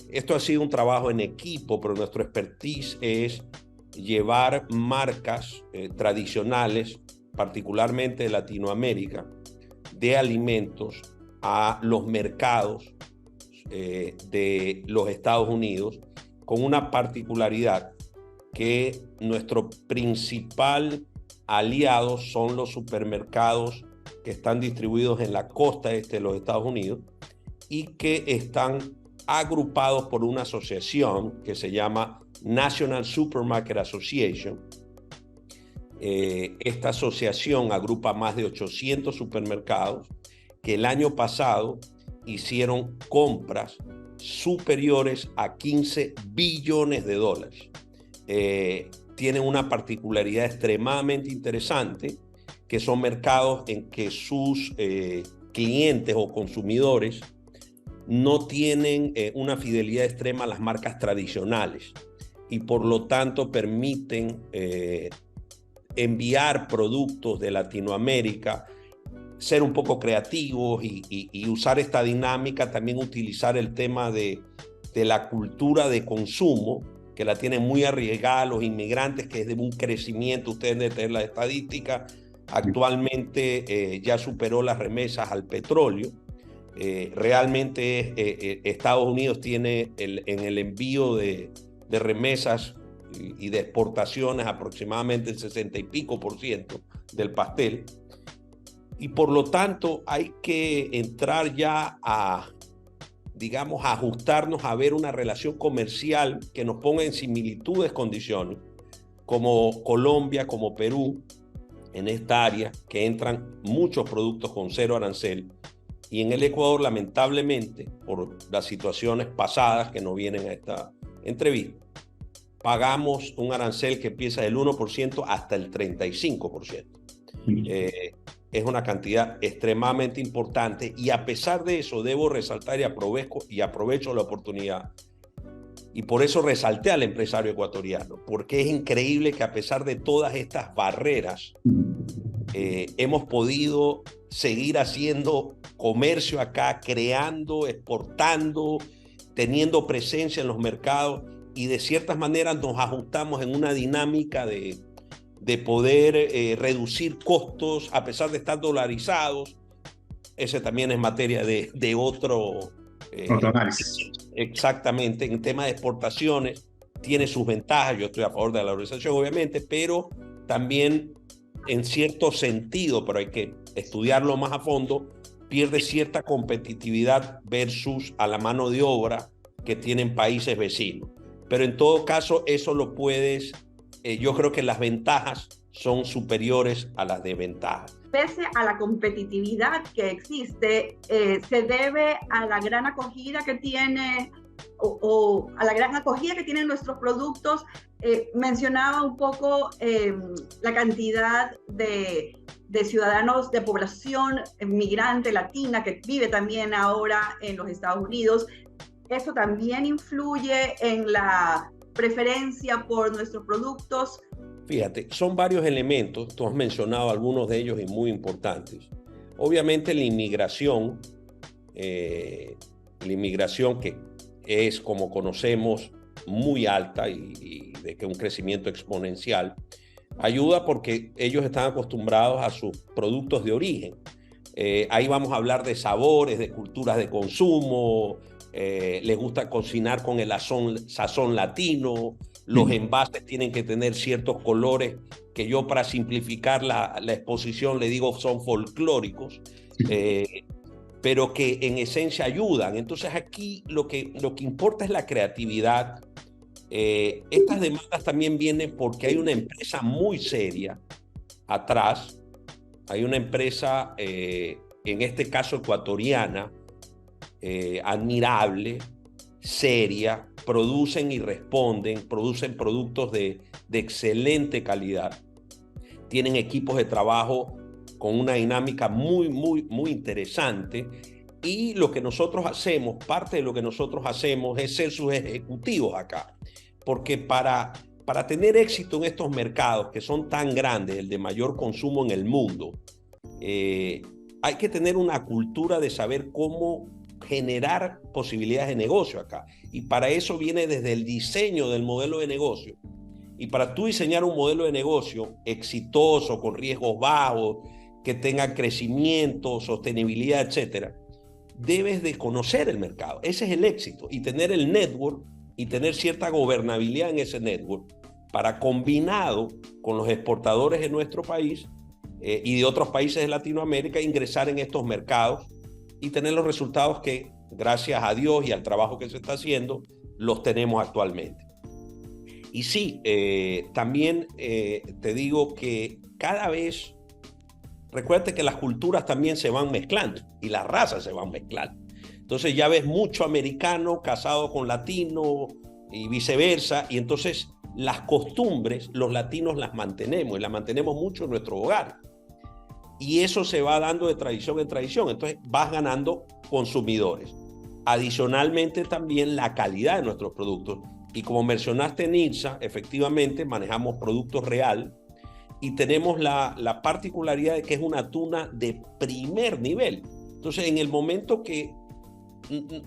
S7: esto ha sido un trabajo en equipo, pero nuestro expertise es llevar marcas tradicionales, particularmente de Latinoamérica, de alimentos a los mercados de los Estados Unidos, con una particularidad que nuestro principal aliado son los supermercados que están distribuidos en la costa este de los Estados Unidos y que están agrupados por una asociación que se llama National Supermarket Association. Esta asociación agrupa más de 800 supermercados que el año pasado hicieron compras superiores a $15 billones. Tienen una particularidad extremadamente interesante, que son mercados en que sus clientes o consumidores no tienen una fidelidad extrema a las marcas tradicionales y por lo tanto permiten enviar productos de Latinoamérica, ser un poco creativos y usar esta dinámica, también utilizar el tema de la cultura de consumo, que la tienen muy arriesgada los inmigrantes, que es de un crecimiento, ustedes deben tener la estadística, actualmente ya superó las remesas al petróleo. Realmente Estados Unidos tiene en el envío de remesas y de exportaciones aproximadamente el 60 y pico % del pastel. Y por lo tanto hay que entrar ya a, digamos, a ajustarnos a ver una relación comercial que nos ponga en similitudes condiciones, como Colombia, como Perú, en esta área, que entran muchos productos con cero arancel. Y en el Ecuador, lamentablemente, por las situaciones pasadas que no vienen a esta entrevista, pagamos un arancel que empieza del 1% hasta el 35%. Es una cantidad extremadamente importante y a pesar de eso debo resaltar y aprovecho la oportunidad y por eso resalté al empresario ecuatoriano, porque es increíble que a pesar de todas estas barreras hemos podido seguir haciendo comercio acá, creando, exportando, teniendo presencia en los mercados y de ciertas maneras nos ajustamos en una dinámica de poder reducir costos a pesar de estar dolarizados. Ese también es materia de otro
S2: análisis.
S7: Exactamente, en tema de exportaciones tiene sus ventajas, yo estoy a favor de la valorización obviamente, pero también en cierto sentido, pero hay que estudiarlo más a fondo, pierde cierta competitividad versus a la mano de obra que tienen países vecinos. Pero en todo caso eso lo puedes... yo creo que las ventajas son superiores a las desventajas.
S4: Pese a la competitividad que existe, se debe a la gran acogida que tiene o a la gran acogida que tienen nuestros productos. Mencionaba un poco la cantidad de ciudadanos de población migrante latina que vive también ahora en los Estados Unidos. Eso también influye en la preferencia por nuestros productos.
S7: Fíjate, son varios elementos, tú has mencionado algunos de ellos y muy importantes. Obviamente la inmigración que es, como conocemos, muy alta y de que un crecimiento exponencial, ayuda porque ellos están acostumbrados a sus productos de origen. Ahí vamos a hablar de sabores, de culturas de consumo, les gusta cocinar con el sazón latino, los envases tienen que tener ciertos colores que yo, para simplificar la exposición, le digo son folclóricos, pero que en esencia ayudan. Entonces aquí lo que importa es la creatividad. Estas demandas también vienen porque hay una empresa muy seria atrás, hay una empresa, en este caso ecuatoriana, admirable, seria, producen y responden, producen productos de excelente calidad, tienen equipos de trabajo con una dinámica muy interesante, y lo que nosotros hacemos, parte de lo que nosotros hacemos es ser sus ejecutivos acá, porque para para tener éxito en estos mercados que son tan grandes, el de mayor consumo en el mundo, hay que tener una cultura de saber cómo generar posibilidades de negocio acá. Y para eso viene desde el diseño del modelo de negocio. Y para tú diseñar un modelo de negocio exitoso, con riesgos bajos, que tenga crecimiento, sostenibilidad, etcétera, debes de conocer el mercado. Ese es el éxito. Y tener el network y tener cierta gobernabilidad en ese network para, combinado con los exportadores de nuestro país y de otros países de Latinoamérica, ingresar en estos mercados y tener los resultados que, gracias a Dios y al trabajo que se está haciendo, los tenemos actualmente. Y sí, también te digo que cada vez, recuerda que las culturas también se van mezclando y las razas se van mezclando. Entonces ya ves mucho americano casado con latino y viceversa, y entonces las costumbres los latinos las mantenemos, y las mantenemos mucho en nuestro hogar. Y eso se va dando de tradición en tradición, entonces vas ganando consumidores. Adicionalmente también la calidad de nuestros productos. Y como mencionaste, Nilsa, efectivamente manejamos productos real y tenemos la particularidad de que es una tuna de primer nivel. Entonces, en el momento que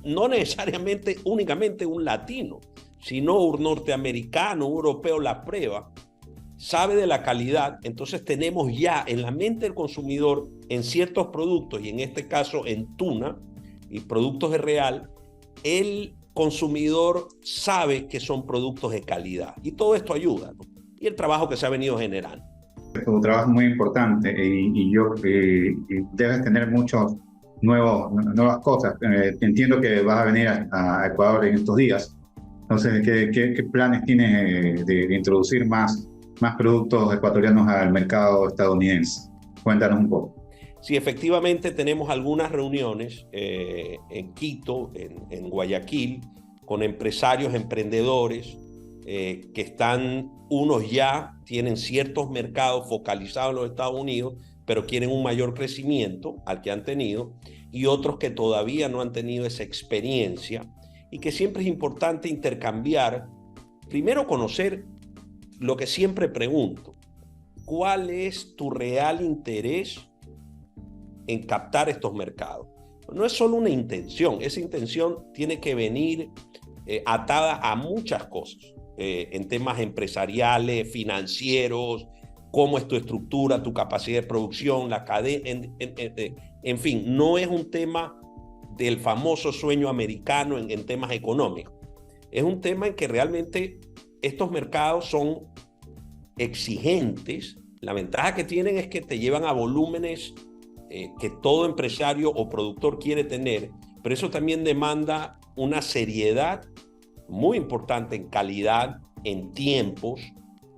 S7: no necesariamente únicamente un latino, sino un norteamericano, un europeo la prueba, sabe de la calidad, entonces tenemos ya en la mente del consumidor en ciertos productos, y en este caso en tuna y productos de real, el consumidor sabe que son productos de calidad, y todo esto ayuda, ¿no? Y el trabajo que se ha venido generando.
S2: Tu trabajo es muy importante y debes tener muchas nuevas cosas. Entiendo que vas a venir a Ecuador en estos días. Entonces, ¿qué planes tienes de introducir más productos ecuatorianos al mercado estadounidense? Cuéntanos un poco.
S7: Sí, efectivamente tenemos algunas reuniones en Quito, en Guayaquil, con empresarios, emprendedores, que están, unos ya tienen ciertos mercados focalizados en los Estados Unidos, pero quieren un mayor crecimiento al que han tenido, y otros que todavía no han tenido esa experiencia, y que siempre es importante intercambiar, primero conocer lo que siempre pregunto: ¿cuál es tu real interés en captar estos mercados? No es solo una intención, esa intención tiene que venir atada a muchas cosas, en temas empresariales, financieros, cómo es tu estructura, tu capacidad de producción, la cadena, en fin, no es un tema del famoso sueño americano en temas económicos. Es un tema en que realmente estos mercados son exigentes. La ventaja que tienen es que te llevan a volúmenes que todo empresario o productor quiere tener, pero eso también demanda una seriedad muy importante en calidad, en tiempos,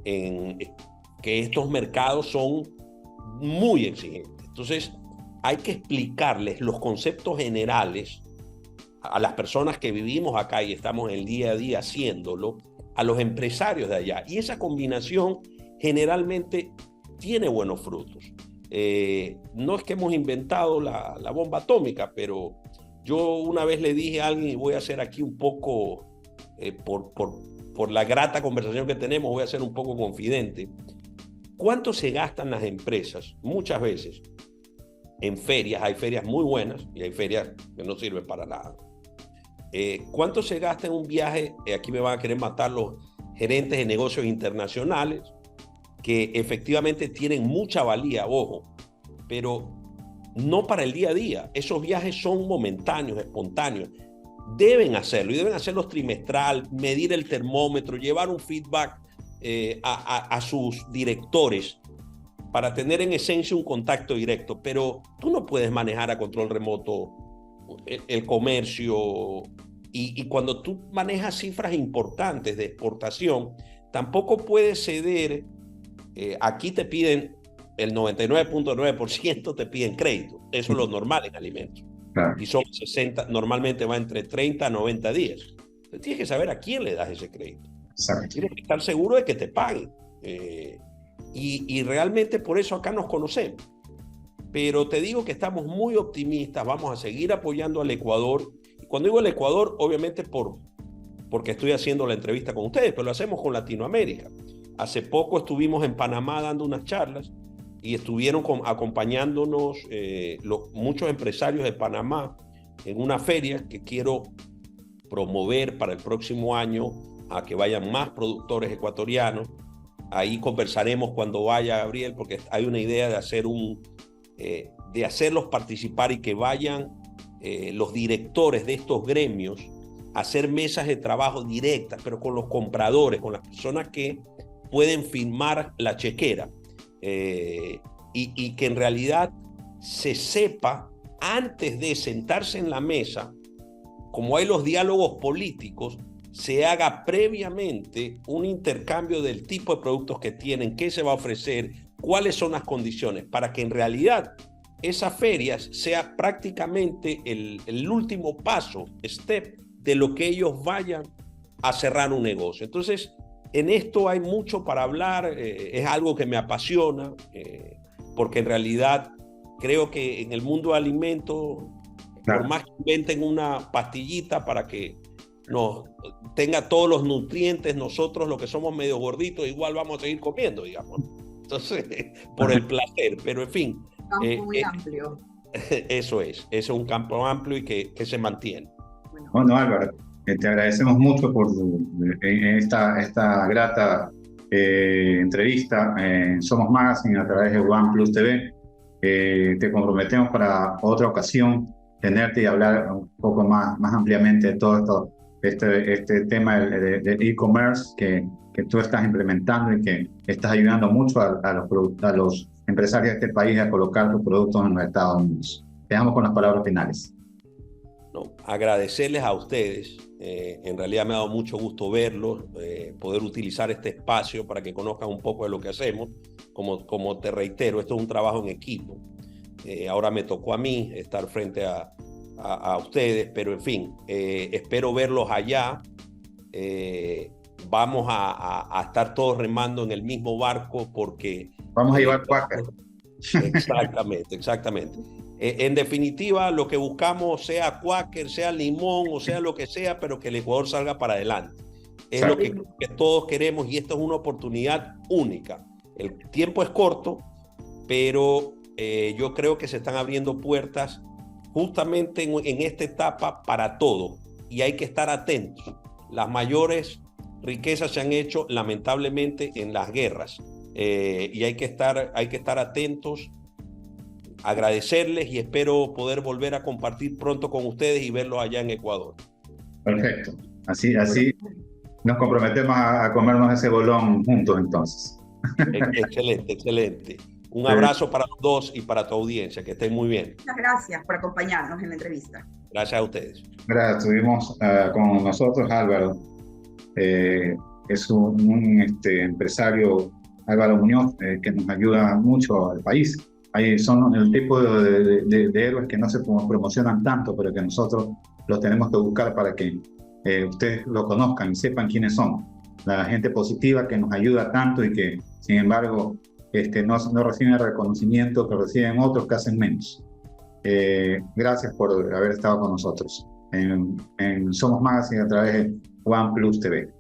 S7: en que estos mercados son muy exigentes. Entonces, hay que explicarles los conceptos generales a las personas que vivimos acá y estamos el día a día haciéndolo, a los empresarios de allá. Y esa combinación generalmente tiene buenos frutos. No es que hemos inventado la bomba atómica, pero yo una vez le dije a alguien, y voy a hacer aquí un poco, por la grata conversación que tenemos, voy a ser un poco confidente. ¿Cuánto se gastan las empresas? Muchas veces en ferias, hay ferias muy buenas y hay ferias que no sirven para nada. ¿Cuánto se gasta en un viaje? Aquí me van a querer matar los gerentes de negocios internacionales, que efectivamente tienen mucha valía, ojo, pero no para el día a día. Esos viajes son momentáneos, espontáneos. Deben hacerlo, y deben hacerlo trimestral, medir el termómetro, llevar un feedback a sus directores para tener en esencia un contacto directo. Pero tú no puedes manejar a control remoto el comercio, y cuando tú manejas cifras importantes de exportación, tampoco puedes ceder. Aquí te piden el 99.9% te piden crédito. Eso es lo normal en alimentos. Claro. Y son 60, normalmente va entre 30 a 90 días. Entonces tienes que saber a quién le das ese crédito. Exacto. Tienes que estar seguro de que te paguen. Y realmente por eso acá nos conocemos. Pero te digo que estamos muy optimistas, vamos a seguir apoyando al Ecuador. Y cuando digo el Ecuador, obviamente por porque estoy haciendo la entrevista con ustedes, pero lo hacemos con Latinoamérica. Hace poco estuvimos en Panamá dando unas charlas y estuvieron acompañándonos muchos empresarios de Panamá en una feria que quiero promover para el próximo año, a que vayan más productores ecuatorianos. Ahí conversaremos cuando vaya, Gabriel, porque hay una idea de hacerlos participar y que vayan los directores de estos gremios a hacer mesas de trabajo directas, pero con los compradores, con las personas que pueden firmar la chequera, y que en realidad se sepa antes de sentarse en la mesa, como hay los diálogos políticos, se haga previamente un intercambio del tipo de productos que tienen, qué se va a ofrecer, cuáles son las condiciones, para que en realidad esas ferias sea prácticamente el último paso, step, de lo que ellos vayan a cerrar un negocio. Entonces, en esto hay mucho para hablar, es algo que me apasiona, porque en realidad creo que en el mundo de alimentos, claro, por más que inventen una pastillita para que nos tenga todos los nutrientes, nosotros los que somos medio gorditos igual vamos a seguir comiendo, digamos. Entonces, por el placer, pero en fin.
S4: Campo muy amplio.
S7: Eso es un campo amplio y que se mantiene.
S2: Bueno, Álvaro, te agradecemos mucho por esta grata entrevista en Somos Magazine a través de OnePlus TV. Te comprometemos para otra ocasión tenerte y hablar un poco más ampliamente de todo este tema de e-commerce que tú estás implementando y que estás ayudando mucho a los empresarios de este país a colocar tus productos en los Estados Unidos. Te dejamos con las palabras finales.
S7: No, agradecerles a ustedes. En realidad me ha dado mucho gusto verlos, poder utilizar este espacio para que conozcan un poco de lo que hacemos. Como te reitero, esto es un trabajo en equipo. Ahora me tocó a mí estar frente a ustedes, pero en fin, espero verlos allá. Vamos a estar todos remando en el mismo barco porque...
S2: Vamos a llevar Quaker.
S7: Exactamente. En definitiva, lo que buscamos, sea Quaker, sea limón o sea lo que sea, pero que el Ecuador salga para adelante. Es lo que todos queremos y esta es una oportunidad única. El tiempo es corto, pero yo creo que se están abriendo puertas justamente en esta etapa para todo y hay que estar atentos. Las mayores riquezas se han hecho lamentablemente en las guerras y hay que estar atentos. Agradecerles y espero poder volver a compartir pronto con ustedes y verlos allá en Ecuador.
S2: Perfecto. Así nos comprometemos a comernos ese bolón juntos entonces.
S7: Excelente. Un abrazo para los dos y para tu audiencia. Que estén muy bien.
S4: Muchas gracias por acompañarnos en la entrevista.
S7: Gracias a ustedes.
S2: Gracias. Estuvimos con nosotros Álvaro. Es un empresario, Álvaro Muñoz, que nos ayuda mucho al país. Ahí son el tipo de héroes que no se promocionan tanto, pero que nosotros los tenemos que buscar para que ustedes lo conozcan y sepan quiénes son. La gente positiva que nos ayuda tanto y que, sin embargo, no reciben el reconocimiento que reciben otros que hacen menos. Gracias por haber estado con nosotros en Somos Magazine a través de OnePlus TV.